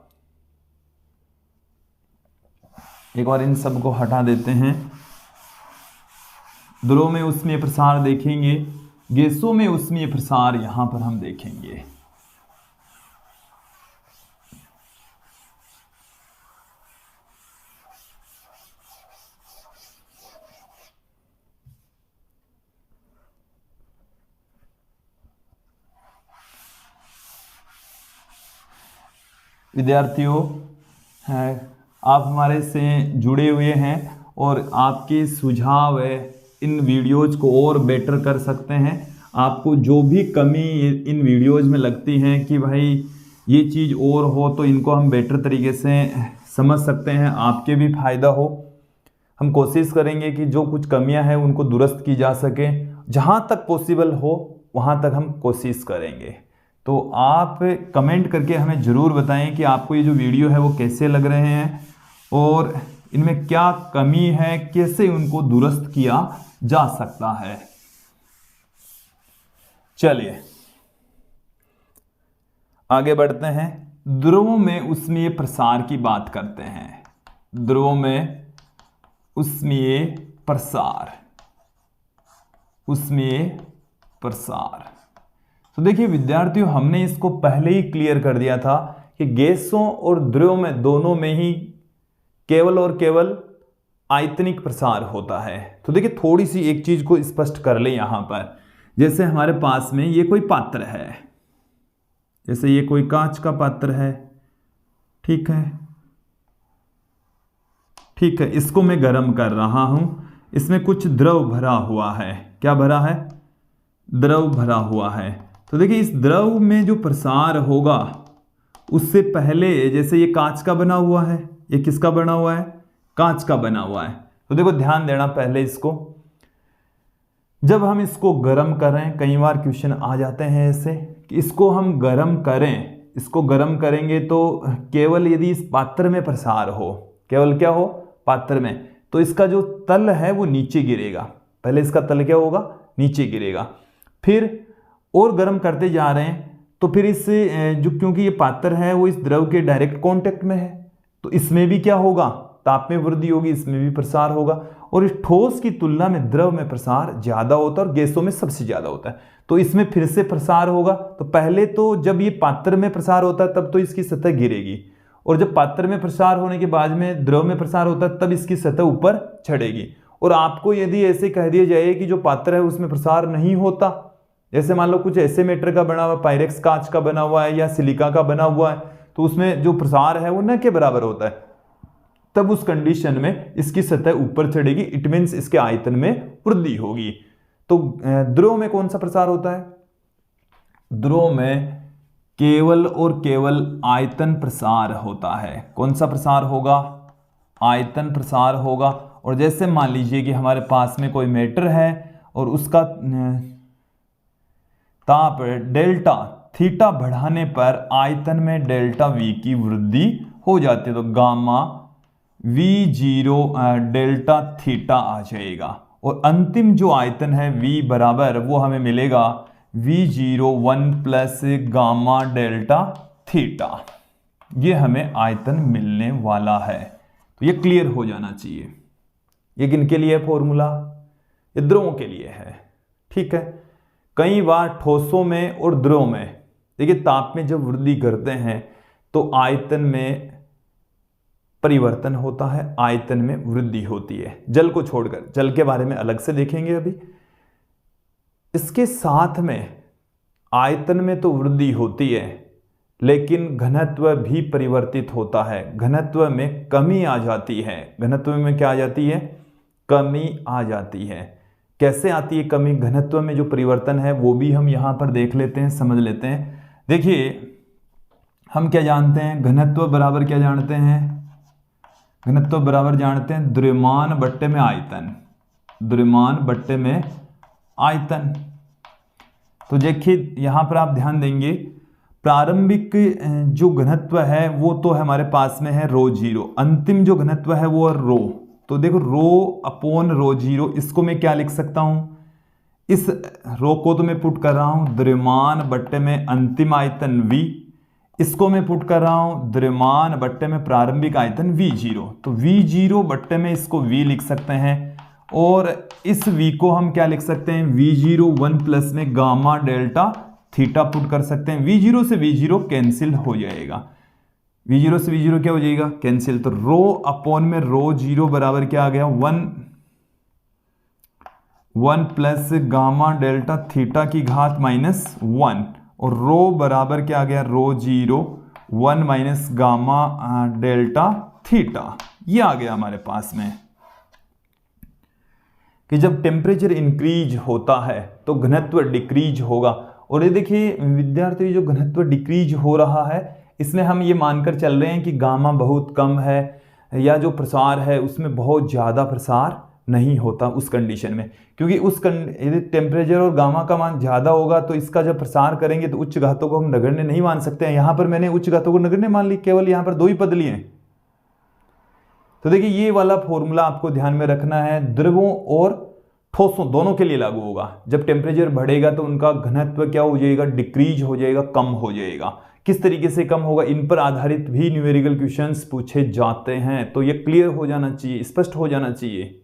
A: एक बार इन सब को हटा देते हैं। द्रव में उष्मीय प्रसार देखेंगे, गैसों में उष्मीय प्रसार यहां पर हम देखेंगे। विद्यार्थियों आप हमारे से जुड़े हुए हैं और आपके सुझाव इन वीडियोज़ को और बेटर कर सकते हैं। आपको जो भी कमी इन वीडियोज़ में लगती है कि भाई ये चीज़ और हो, तो इनको हम बेटर तरीके से समझ सकते हैं, आपके भी फ़ायदा हो। हम कोशिश करेंगे कि जो कुछ कमियां हैं उनको दुरुस्त की जा सके, जहां तक पॉसिबल हो वहां तक हम कोशिश करेंगे। तो आप कमेंट करके हमें ज़रूर बताएं कि आपको ये जो वीडियो है वो कैसे लग रहे हैं और इनमें क्या कमी है, कैसे उनको दुरुस्त किया जा सकता है। चलिए आगे बढ़ते हैं। ध्रुवों में ऊष्मीय प्रसार की बात करते हैं। ध्रुवों में ऊष्मीय प्रसार, ऊष्मीय प्रसार। तो देखिए विद्यार्थियों, हमने इसको पहले ही क्लियर कर दिया था कि गैसों और द्रव्यों में दोनों में ही केवल और केवल आयतनिक प्रसार होता है। तो देखिए थोड़ी सी एक चीज को स्पष्ट कर ले यहां पर। जैसे हमारे पास में ये कोई पात्र है, जैसे ये कोई कांच का पात्र है, ठीक है, ठीक है। इसको मैं गर्म कर रहा हूं, इसमें कुछ द्रव भरा हुआ है। क्या भरा है? द्रव भरा हुआ है। तो देखिए इस द्रव में जो प्रसार होगा उससे पहले, जैसे ये कांच का बना हुआ है, ये किसका बना हुआ है? कांच का बना हुआ है। तो देखो ध्यान देना पहले इसको, जब हम इसको गर्म करें, कई बार क्वेश्चन आ जाते हैं ऐसे कि इसको हम गर्म करें, इसको गर्म करेंगे तो केवल यदि इस पात्र में प्रसार हो, केवल क्या हो? पात्र में, तो इसका जो तल है वो नीचे गिरेगा। पहले इसका तल क्या होगा? नीचे गिरेगा। फिर और गर्म करते जा रहे हैं तो फिर इससे जो, क्योंकि ये पात्र है वो इस द्रव के डायरेक्ट कांटेक्ट में है, तो इसमें भी क्या होगा? ताप में वृद्धि होगी, इसमें भी प्रसार होगा। और इस ठोस की तुलना में द्रव में प्रसार ज्यादा होता है और गैसों में सबसे ज्यादा होता है। तो इसमें फिर से प्रसार होगा। तो पहले तो जब ये पात्र में प्रसार होता है तब तो इसकी सतह गिरेगी, और जब पात्र में प्रसार होने के बाद में द्रव में प्रसार होता है तब इसकी सतह ऊपर चढ़ेगी। और आपको यदि ऐसे कह दिया जाए कि जो पात्र है उसमें प्रसार नहीं होता, जैसे मान लो कुछ ऐसे मेटर का बना हुआ, पायरेक्स कांच का बना हुआ है या सिलिका का बना हुआ है, तो उसमें जो प्रसार है वो न के बराबर होता है, तब उस कंडीशन में इसकी सतह ऊपर चढ़ेगी। इट मीन्स इसके आयतन में वृद्धि होगी। तो द्रव में कौन सा प्रसार होता है? द्रव में केवल और केवल आयतन प्रसार होता है। कौन सा प्रसार होगा? आयतन प्रसार होगा। और जैसे मान लीजिए कि हमारे पास में कोई मेटर है और उसका ताप डेल्टा थीटा बढ़ाने पर आयतन में डेल्टा वी की वृद्धि हो जाती है, तो गामा V0 डेल्टा थीटा आ जाएगा। और अंतिम जो आयतन है V बराबर, वो हमें मिलेगा V0 1 plus gamma delta theta. ये हमें आयतन मिलने वाला है। तो ये क्लियर हो जाना चाहिए। ये किनके लिए फॉर्मूला? ये द्रवों के लिए है, ठीक है। कई बार ठोसों में और द्रव में देखिए ताप में जब वृद्धि करते हैं तो आयतन में परिवर्तन होता है, आयतन में वृद्धि होती है, जल को छोड़कर। जल के बारे में अलग से देखेंगे अभी। इसके साथ में आयतन में तो वृद्धि होती है लेकिन घनत्व भी परिवर्तित होता है। घनत्व में कमी आ जाती है। घनत्व में क्या आ जाती है? कमी आ जाती है। कैसे आती है कमी? घनत्व में जो परिवर्तन है वो भी हम यहां पर देख लेते हैं, समझ लेते हैं। देखिए हम क्या जानते हैं? घनत्व बराबर क्या जानते हैं? घनत्व बराबर जानते हैं द्रव्यमान बट्टे में आयतन। द्रव्यमान बट्टे में आयतन। तो देखिए यहां पर आप ध्यान देंगे, प्रारंभिक जो घनत्व है वो तो हमारे पास में है ρ0, अंतिम जो घनत्व है वो है रो। तो देखो ρ/ρ0, इसको मैं क्या लिख सकता हूं? इस रो को तो मैं पुट कर रहा हूं द्रव्यमान बट्टे में अंतिम आयतन V, इसको मैं पुट कर रहा हूं द्रव्यमान बट्टे में प्रारंभिक आयतन V0। तो V0 बट्टे में इसको V लिख सकते हैं, और इस V को हम क्या लिख सकते हैं? V0 1 प्लस में गामा डेल्टा थीटा पुट कर सकते हैं। V0 से V0 कैंसिल हो जाएगा। V0 से V0 क्या हो जाएगा? कैंसिल। तो ρ/में ρ0 बराबर क्या आ गया? 1 प्लस गामा डेल्टा थीटा की घात -1, और रो बराबर क्या आ गया? ρ0 1 माइनस गामा डेल्टा थीटा। ये आ गया हमारे पास में कि जब टेम्परेचर इंक्रीज होता है तो घनत्व डिक्रीज होगा। और ये देखिए विद्यार्थी, जो घनत्व डिक्रीज हो रहा है इसमें हम ये मानकर चल रहे हैं कि गामा बहुत कम है, या जो प्रसार है उसमें बहुत ज़्यादा प्रसार नहीं होता उस कंडीशन में, क्योंकि यदि टेम्परेचर और गामा का मान ज़्यादा होगा तो इसका जब प्रसार करेंगे तो उच्च घातों को हम नगण्य नहीं मान सकते हैं। यहाँ पर मैंने उच्च घातों को नगण्य मान ली, केवल यहाँ पर 2 ही पद लिए हैं। तो देखिए ये वाला फॉर्मूला आपको ध्यान में रखना है, द्रवों और ठोसों दोनों के लिए लागू होगा। जब टेम्परेचर बढ़ेगा तो उनका घनत्व क्या हो जाएगा, डिक्रीज हो जाएगा, कम हो जाएगा। किस तरीके से कम होगा, इन पर आधारित भी न्यूमेरिकल क्वेश्चंस पूछे जाते हैं, तो ये क्लियर हो जाना चाहिए, स्पष्ट हो जाना चाहिए।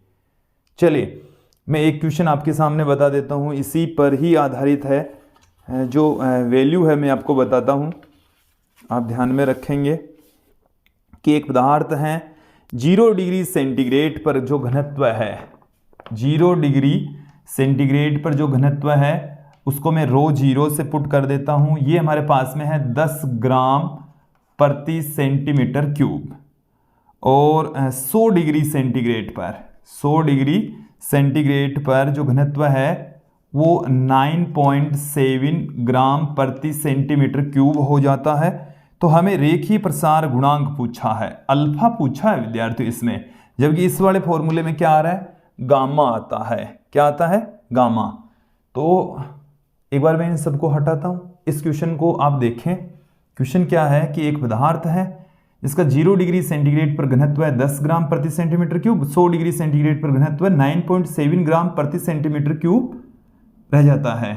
A: चलिए मैं एक क्वेश्चन आपके सामने बता देता हूँ, इसी पर ही आधारित है, जो वैल्यू है मैं आपको बताता हूँ। आप ध्यान में रखेंगे कि एक पदार्थ है 0 डिग्री सेंटीग्रेड पर जो घनत्व है, 0 डिग्री सेंटीग्रेड पर जो घनत्व है उसको मैं ρ0 से पुट कर देता हूँ। ये हमारे पास में है 10 ग्राम प्रति सेंटीमीटर क्यूब, और 100 डिग्री सेंटीग्रेड पर, 100 डिग्री सेंटीग्रेड पर जो घनत्व है वो 9.7 ग्राम प्रति सेंटीमीटर क्यूब हो जाता है। तो हमें रेखीय प्रसार गुणांक पूछा है, अल्फा पूछा है विद्यार्थी इसमें, जबकि इस वाले फॉर्मूले में क्या आ रहा है, गामा आता है। क्या आता है, गामा। तो एक बार मैं इन सबको हटाता हूँ, इस क्वेश्चन को आप देखें। क्वेश्चन क्या है कि एक पदार्थ है जिसका 0 डिग्री सेंटीग्रेड पर घनत्व है 10 ग्राम प्रति सेंटीमीटर क्यूब, 100 डिग्री सेंटीग्रेड पर घनत्व है 9.7 ग्राम प्रति सेंटीमीटर क्यूब रह जाता है।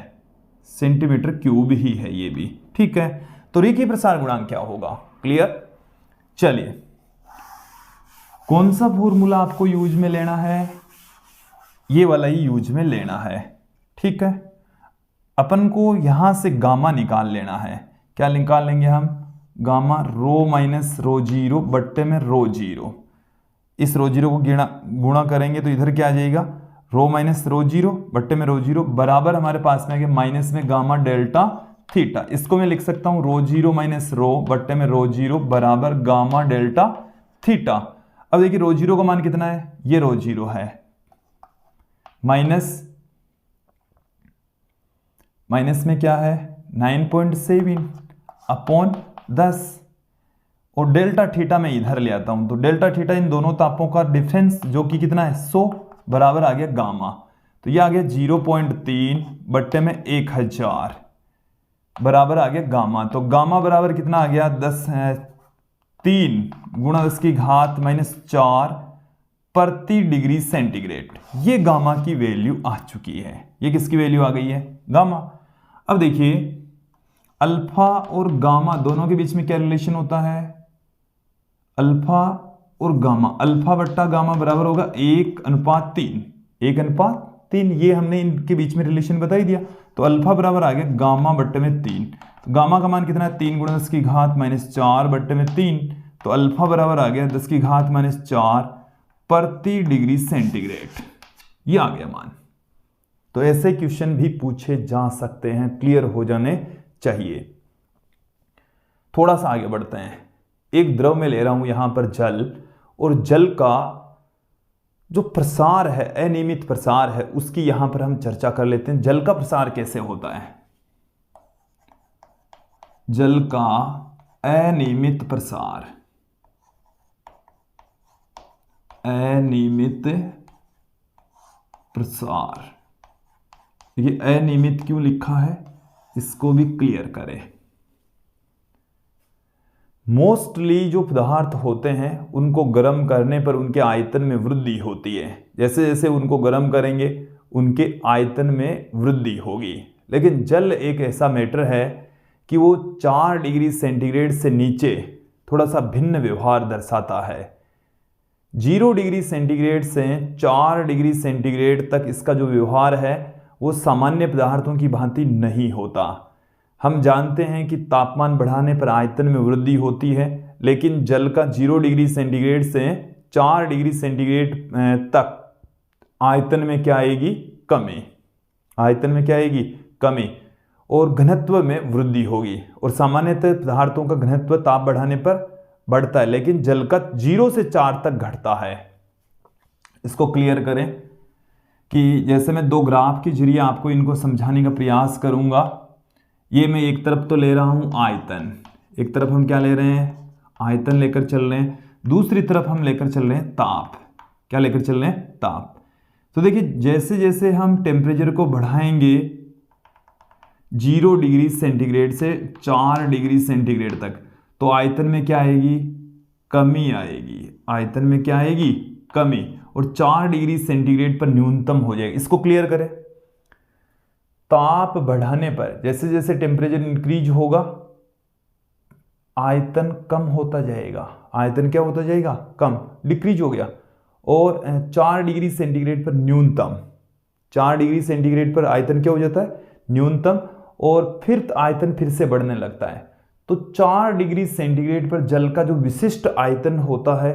A: सेंटीमीटर क्यूब ही है ये भी, ठीक है। तो रेखीय प्रसार गुणांक क्या होगा, क्लियर। चलिए कौन सा फॉर्मूला आपको यूज में लेना है, ये वाला ही यूज में लेना है, ठीक है। अपन को यहां से गामा निकाल लेना है। क्या निकाल लेंगे हम, गामा रो माइनस ρ0 बट्टे में ρ0। इस ρ0 को गुणा करेंगे तो इधर क्या आ जाएगा, रो माइनस ρ0 बट्टे में ρ0 बराबर हमारे पास में आ गया माइनस में गामा डेल्टा थीटा। इसको मैं लिख सकता हूं ρ0 माइनस रो बट्टे में ρ0 बराबर गामा डेल्टा थीटा। अब देखिए ρ0 का मान कितना है, ये ρ0 है, माइनस में क्या है 9.7 अपॉन 10, और डेल्टा थीटा मैं इधर ले आता हूं, तो डेल्टा थीटा इन दोनों तापों का डिफरेंस जो कि कितना है 100 बराबर आ गया गामा। तो ये आ गया 0.3 बट्टे में 1000 बराबर आ गया गामा। तो गामा बराबर कितना आ गया 3 गुणा 10 की घात -4 प्रति डिग्री सेंटीग्रेड। ये गामा की वैल्यू आ चुकी है। ये किसकी वैल्यू आ गई है, गामा। अब देखिए अल्फा और गामा दोनों के बीच में क्या रिलेशन होता है, अल्फा और गामा, अल्फा बट्टा गामा बराबर होगा 1:3, 1:3। ये हमने इनके बीच में रिलेशन बता ही दिया। तो अल्फा बराबर आ गया गामा बट्टे में 3। तो गामा का मान कितना है 3 गुणा 10 की घात -4 बट्टे में 3। तो अल्फा बराबर आ गया 10 की घात -4 प्रति डिग्री सेंटीग्रेड। ये आ गया मान। तो ऐसे क्वेश्चन भी पूछे जा सकते हैं, क्लियर हो जाने चाहिए। थोड़ा सा आगे बढ़ते हैं। एक द्रव में ले रहा हूं यहां पर जल, और जल का जो प्रसार है, अनियमित प्रसार है, उसकी यहां पर हम चर्चा कर लेते हैं। जल का प्रसार कैसे होता है, जल का अनियमित प्रसार, अनियमित प्रसार। ये अनियमित क्यों लिखा है, इसको भी क्लियर करें। मोस्टली जो पदार्थ होते हैं उनको गर्म करने पर उनके आयतन में वृद्धि होती है। जैसे जैसे उनको गर्म करेंगे उनके आयतन में वृद्धि होगी। लेकिन जल एक ऐसा मैटर है कि वो 4 डिग्री सेंटीग्रेड से नीचे थोड़ा सा भिन्न व्यवहार दर्शाता है। 0 डिग्री सेंटीग्रेड से 4 डिग्री सेंटीग्रेड तक इसका जो व्यवहार है वो सामान्य पदार्थों की भांति नहीं होता। हम जानते हैं कि तापमान बढ़ाने पर आयतन में वृद्धि होती है, लेकिन जल का 0 डिग्री सेंटीग्रेड से 4 डिग्री सेंटीग्रेड तक आयतन में क्या आएगी, कमी। आयतन में क्या आएगी, कमी, और घनत्व में वृद्धि होगी। और सामान्यतः पदार्थों का घनत्व ताप बढ़ाने पर बढ़ता है, लेकिन जल का 0 से 4 तक घटता है। इसको क्लियर करें कि जैसे मैं 2 ग्राफ के जरिए आपको इनको समझाने का प्रयास करूंगा। ये मैं एक तरफ तो ले रहा हूं आयतन, एक तरफ हम क्या ले रहे हैं, आयतन लेकर चल रहे हैं, दूसरी तरफ हम लेकर चल रहे हैं ताप। क्या लेकर चल रहे हैं, ताप। तो देखिए जैसे जैसे हम टेम्परेचर को बढ़ाएंगे 0 डिग्री सेंटीग्रेड से 4 डिग्री सेंटीग्रेड तक, तो आयतन में क्या आएगी? कमी आएगी। आयतन में क्या आएगी? कमी। और 4 डिग्री सेंटीग्रेड पर न्यूनतम हो जाएगा। इसको क्लियर करें। ताप बढ़ाने पर जैसे जैसे टेम्परेचर इंक्रीज होगा आयतन कम होता जाएगा। आयतन क्या होता जाएगा? कम, डिक्रीज हो गया। और 4 डिग्री सेंटीग्रेड पर न्यूनतम, 4 डिग्री सेंटीग्रेड पर आयतन क्या हो जाता है? न्यूनतम। और फिर आयतन फिर से बढ़ने लगता है। तो 4 डिग्री सेंटीग्रेड पर जल का जो विशिष्ट आयतन होता है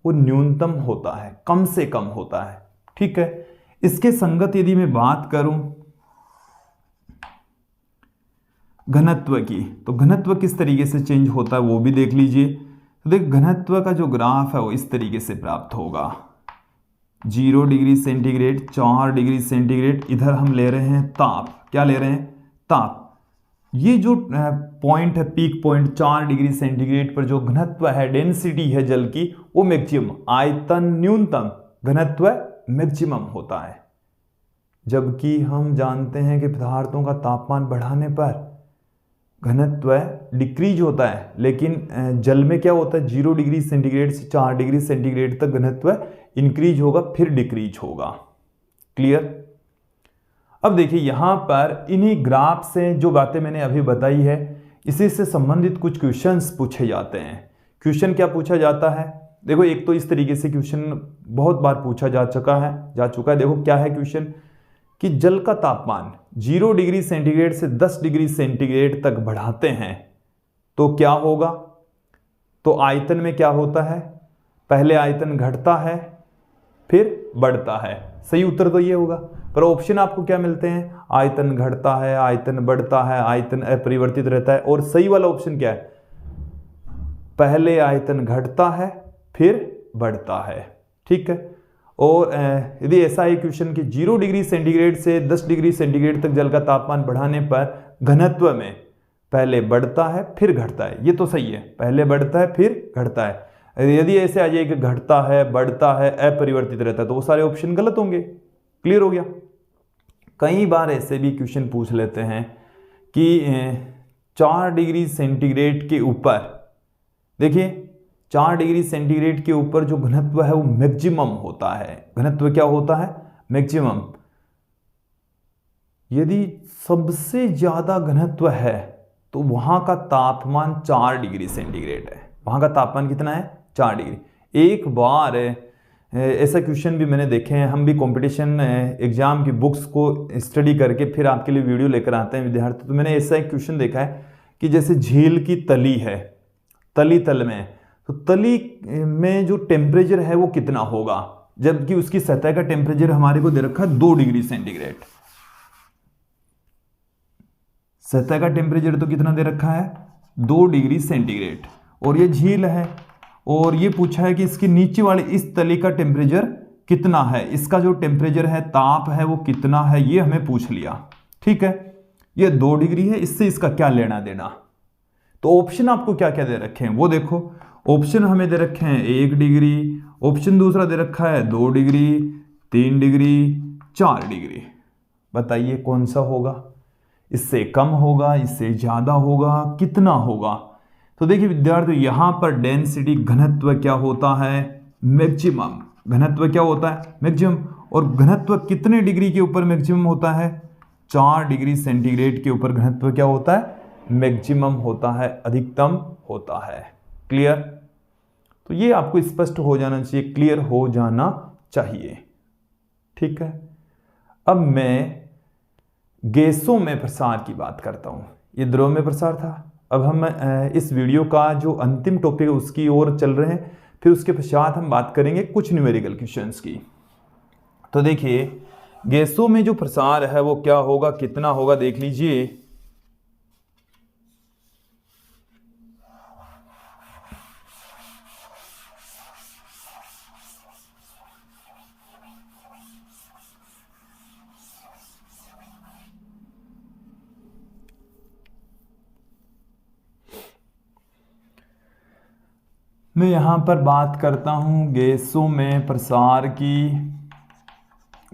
A: वो न्यूनतम होता है, कम से कम होता है। ठीक है। इसके संगत यदि मैं बात करूं घनत्व की, तो घनत्व किस तरीके से चेंज होता है वो भी देख लीजिए। तो देख घनत्व का जो ग्राफ है वो इस तरीके से प्राप्त होगा। 0 डिग्री सेंटीग्रेड, 4 डिग्री सेंटीग्रेड, इधर हम ले रहे हैं ताप। क्या ले रहे हैं? ताप। ये जो पॉइंट है, पीक पॉइंट 4 डिग्री सेंटीग्रेड पर जो घनत्व है, डेंसिटी है जल की, वो मैक्सिमम, आयतन न्यूनतम, घनत्व मैक्सिमम होता है। जबकि हम जानते हैं कि पदार्थों का तापमान बढ़ाने पर घनत्व डिक्रीज होता है, लेकिन जल में क्या होता है? 0 डिग्री सेंटीग्रेड से 4 डिग्री सेंटीग्रेड तक घनत्व इंक्रीज होगा, फिर डिक्रीज होगा। क्लियर? अब देखिए यहां पर इन्हीं ग्राफ से जो बातें मैंने अभी बताई है, इसी से संबंधित कुछ क्वेश्चंस पूछे जाते हैं। क्वेश्चन क्या पूछा जाता है? देखो एक तो इस तरीके से क्वेश्चन बहुत बार पूछा जा चुका है। देखो क्या है क्वेश्चन कि जल का तापमान 0 डिग्री सेंटीग्रेड से 10 डिग्री सेंटीग्रेड तक बढ़ाते हैं तो क्या होगा? तो आयतन में क्या होता है? पहले आयतन घटता है फिर बढ़ता है। सही उत्तर तो ये होगा। पर ऑप्शन आपको क्या मिलते हैं? आयतन घटता है, आयतन बढ़ता है, आयतन अपरिवर्तित रहता है। और सही वाला ऑप्शन क्या है? पहले आयतन घटता है फिर बढ़ता है। ठीक है। और यदि ऐसा है क्वेश्चन कि 0 डिग्री सेंटीग्रेड से 10 डिग्री सेंटीग्रेड तक जल का तापमान बढ़ाने पर घनत्व में पहले बढ़ता है फिर घटता है, ये तो सही है, पहले बढ़ता है फिर घटता है। यदि ऐसे आ जाए कि घटता है, बढ़ता है, अपरिवर्तित रहता है, तो वो सारे ऑप्शन गलत होंगे। क्लियर हो गया? कई बार ऐसे भी क्वेश्चन पूछ लेते हैं कि 4 डिग्री सेंटीग्रेड के ऊपर, देखिए 4 डिग्री सेंटीग्रेड के ऊपर जो घनत्व है वो मैक्सिमम होता है। घनत्व क्या होता है? मैक्सिमम। यदि सबसे ज्यादा घनत्व है तो वहां का तापमान 4 डिग्री सेंटीग्रेड है। वहां का तापमान कितना है? 4 डिग्री। एक बार ऐसा क्वेश्चन भी मैंने देखे हैं, हम भी कंपटीशन एग्जाम की बुक्स को स्टडी करके फिर आपके लिए वीडियो लेकर आते हैं विद्यार्थी। तो मैंने ऐसा एक क्वेश्चन देखा है कि जैसे झील की तली है, तली तल में, तो तली में जो टेम्परेचर है वो कितना होगा, जबकि उसकी सतह का टेम्परेचर हमारे को दे रखा है 2 डिग्री सेंटीग्रेड। सतह का टेम्परेचर तो कितना दे रखा है? 2 डिग्री सेंटीग्रेड। और ये झील है और ये पूछा है कि इसके नीचे वाले इस तली का टेम्परेचर कितना है, इसका जो टेम्परेचर है, ताप है, वो कितना है, ये हमें पूछ लिया। ठीक है। ये 2 डिग्री है, इससे इसका क्या लेना देना। तो ऑप्शन आपको क्या क्या दे रखे हैं वो देखो। ऑप्शन हमें दे रखे हैं 1 डिग्री, ऑप्शन दूसरा दे रखा है 2 डिग्री, 3 डिग्री, 4 डिग्री। बताइए कौन सा होगा? इससे कम होगा, इससे ज्यादा होगा, कितना होगा? तो देखिए विद्यार्थी, यहां पर डेंसिटी, घनत्व क्या होता है? मैक्सिमम। घनत्व क्या होता है? मैक्सिमम। और घनत्व कितने डिग्री के ऊपर मैक्सिमम होता है? 4 डिग्री सेंटीग्रेड के ऊपर घनत्व क्या होता है? मैक्सिमम होता है, अधिकतम होता है। क्लियर? तो ये आपको स्पष्ट हो जाना चाहिए, क्लियर हो जाना चाहिए। ठीक है। अब मैं गैसों में प्रसार की बात करता हूं। ये द्रव में प्रसार था। अब हम इस वीडियो का जो अंतिम टॉपिक है उसकी ओर चल रहे हैं। फिर उसके पश्चात हम बात करेंगे कुछ न्यूमेरिकल क्वेश्चंस की। तो देखिए गैसों में जो प्रसार है वो क्या होगा, कितना होगा, देख लीजिए। मैं यहां पर बात करता हूं गैसों में प्रसार की,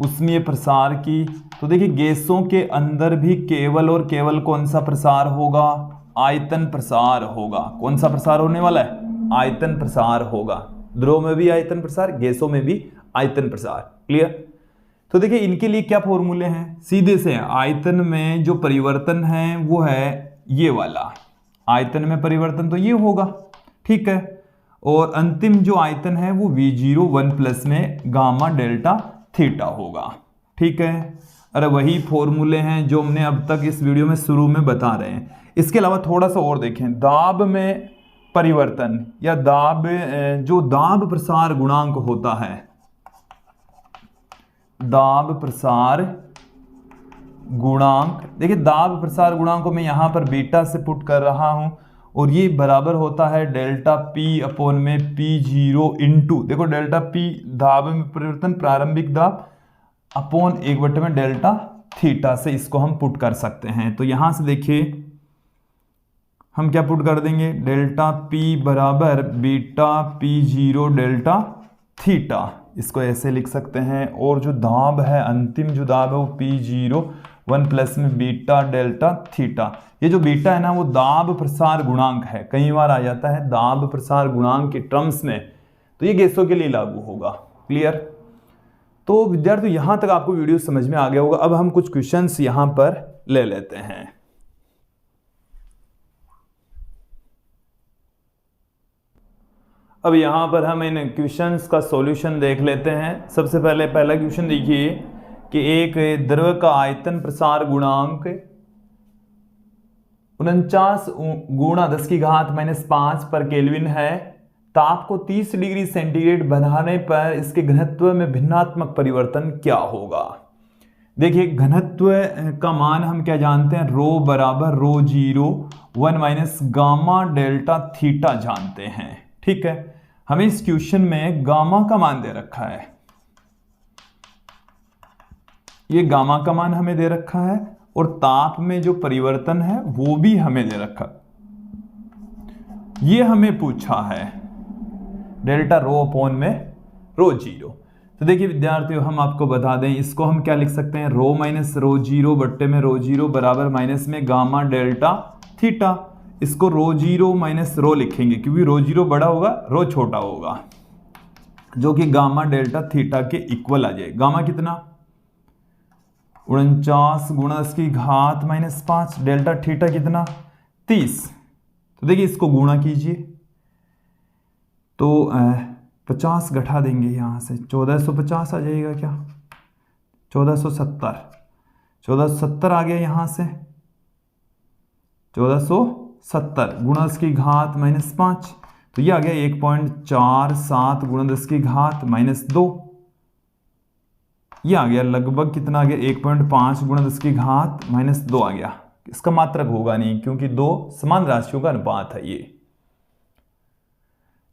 A: उष्मीय प्रसार की। तो देखिए गैसों के अंदर भी केवल और केवल कौन सा प्रसार होगा, आयतन प्रसार होगा। कौन सा प्रसार होने वाला है, आयतन प्रसार होगा। द्रव में भी आयतन प्रसार, गैसों में भी आयतन प्रसार। क्लियर। तो देखिए इनके लिए क्या फॉर्मूले हैं, सीधे से आयतन में जो परिवर्तन है वो है ये वाला, आयतन में परिवर्तन तो ये होगा, ठीक है। और अंतिम जो आयतन है वो V0 1 प्लस में गामा डेल्टा थीटा होगा, ठीक है। अरे वही फॉर्मूले हैं जो हमने अब तक इस वीडियो में शुरू में बता रहे हैं। इसके अलावा थोड़ा सा और देखें, दाब में परिवर्तन या दाब, जो दाब प्रसार गुणांक होता है, दाब प्रसार गुणांक, देखिए दाब प्रसार गुणांक को मैं यहां पर बीटा से पुट कर रहा हूं और ये बराबर होता है डेल्टा पी अपॉन में P0 इंटू, देखो डेल्टा पी दाब में परिवर्तन प्रारंभिक दाब अपॉन 1/में डेल्टा थीटा से इसको हम पुट कर सकते हैं। तो यहां से देखिए हम क्या पुट कर देंगे, डेल्टा पी बराबर बीटा P0 डेल्टा थीटा, इसको ऐसे लिख सकते हैं। और जो दाब है, अंतिम जो दाब है वो P0 1 प्लस में बीटा डेल्टा थीटा। ये जो बीटा है ना वो दाब प्रसार गुणांक है, कई बार आ जाता है दाब प्रसार गुणांक के टर्म्स में, तो ये गैसों के लिए लागू होगा। क्लियर। तो विद्यार्थियों यहां तक आपको वीडियो समझ में आ गया होगा। अब हम कुछ क्वेश्चंस यहां पर ले लेते हैं। अब यहां पर हम इन क्वेश्चंस का सॉल्यूशन देख लेते हैं। सबसे पहले पहला क्वेश्चन देखिए कि एक द्रव का आयतन प्रसार गुणांक 49 गुणा 10⁻⁻5 पर केल्विन है। ताप को 30 डिग्री सेंटीग्रेड बढ़ाने पर इसके घनत्व में भिन्नात्मक परिवर्तन क्या होगा। देखिए घनत्व का मान हम क्या जानते हैं, रो बराबर ρ0 1 माइनस गामा डेल्टा थीटा जानते हैं, ठीक है। हमें इस क्वेश्चन में गामा का मान दे रखा है, ये गामा का मान हमें दे रखा है और ताप में जो परिवर्तन है वो भी हमें दे रखा, ये हमें पूछा है डेल्टा रो अपॉन में ρ0। तो देखिए विद्यार्थियों हम आपको बता दें, इसको हम क्या लिख सकते हैं, रो माइनस ρ0 बट्टे में ρ0 बराबर माइनस में गामा डेल्टा थीटा। इसको ρ0 माइनस रो लिखेंगे क्योंकि ρ0 बड़ा होगा रो छोटा होगा, जो कि गामा डेल्टा थीटा के इक्वल आ जाए। गामा कितना, 49 गुणा 10⁻⁻5, डेल्टा थीटा कितना 30। तो देखिए इसको गुणा कीजिए तो 50 घटा देंगे यहाँ से, 1450 आ जाएगा क्या, 1470 आ गया यहाँ से, 1470 गुणा 10⁻⁻5, तो ये आ गया 1.47 गुणा 10⁻⁻2, ये आ गया लगभग कितना आ गया, 1.5 गुणा 10⁻⁻2 आ गया। इसका मात्रक होगा नहीं क्योंकि दो समान राशियों का अनुपात है ये।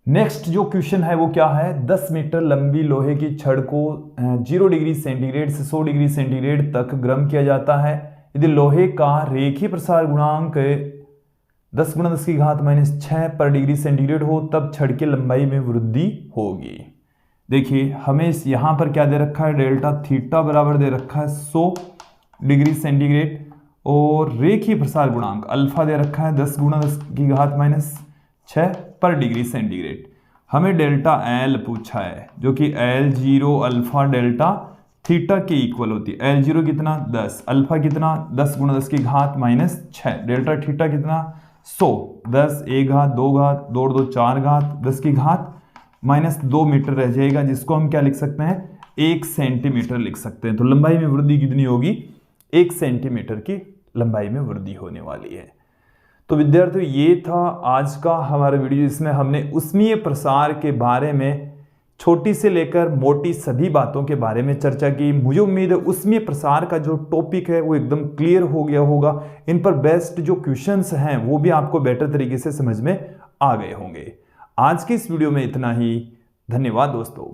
A: नेक्स्ट जो क्वेश्चन है वो क्या है, 10 मीटर लंबी लोहे की छड़ को 0 डिग्री सेंटीग्रेड से 100 डिग्री सेंटीग्रेड तक गर्म किया जाता है। यदि लोहे का रेखीय प्रसार गुणांक 10 गुणा 10⁻⁻6 पर डिग्री सेंटीग्रेड हो तब छड़ की लंबाई में वृद्धि होगी। देखिए हमें यहां पर क्या दे रखा है, डेल्टा थीटा बराबर दे रखा है 100 डिग्री सेंटीग्रेड और रेखीय प्रसार गुणांक अल्फा दे रखा है 10 गुणा 10⁻⁻6 पर डिग्री सेंटीग्रेड। हमें डेल्टा एल पूछा है जो कि L0 अल्फा डेल्टा थीटा के इक्वल होती है। L0 कितना 10, अल्फा कितना 10 गुणा 10⁻⁻6, डेल्टा थीटा कितना 100, 10 1 घात 2 घात 2 2 4 घात 10⁻⁻2 मीटर रह जाएगा, जिसको हम क्या लिख सकते हैं, 1 सेंटीमीटर लिख सकते हैं। तो लंबाई में वृद्धि कितनी होगी, 1 सेंटीमीटर की लंबाई में वृद्धि होने वाली है। तो विद्यार्थियों ये था आज का हमारा वीडियो, जिसमें हमने ऊष्मीय प्रसार के बारे में छोटी से लेकर मोटी सभी बातों के बारे में चर्चा की। मुझे उम्मीद है ऊष्मीय प्रसार का जो टॉपिक है वो एकदम क्लियर हो गया होगा। इन पर बेस्ड जो क्वेश्चंस हैं वो भी आपको बेटर तरीके से समझ में आ गए होंगे। आज के इस वीडियो में इतना ही। धन्यवाद दोस्तों।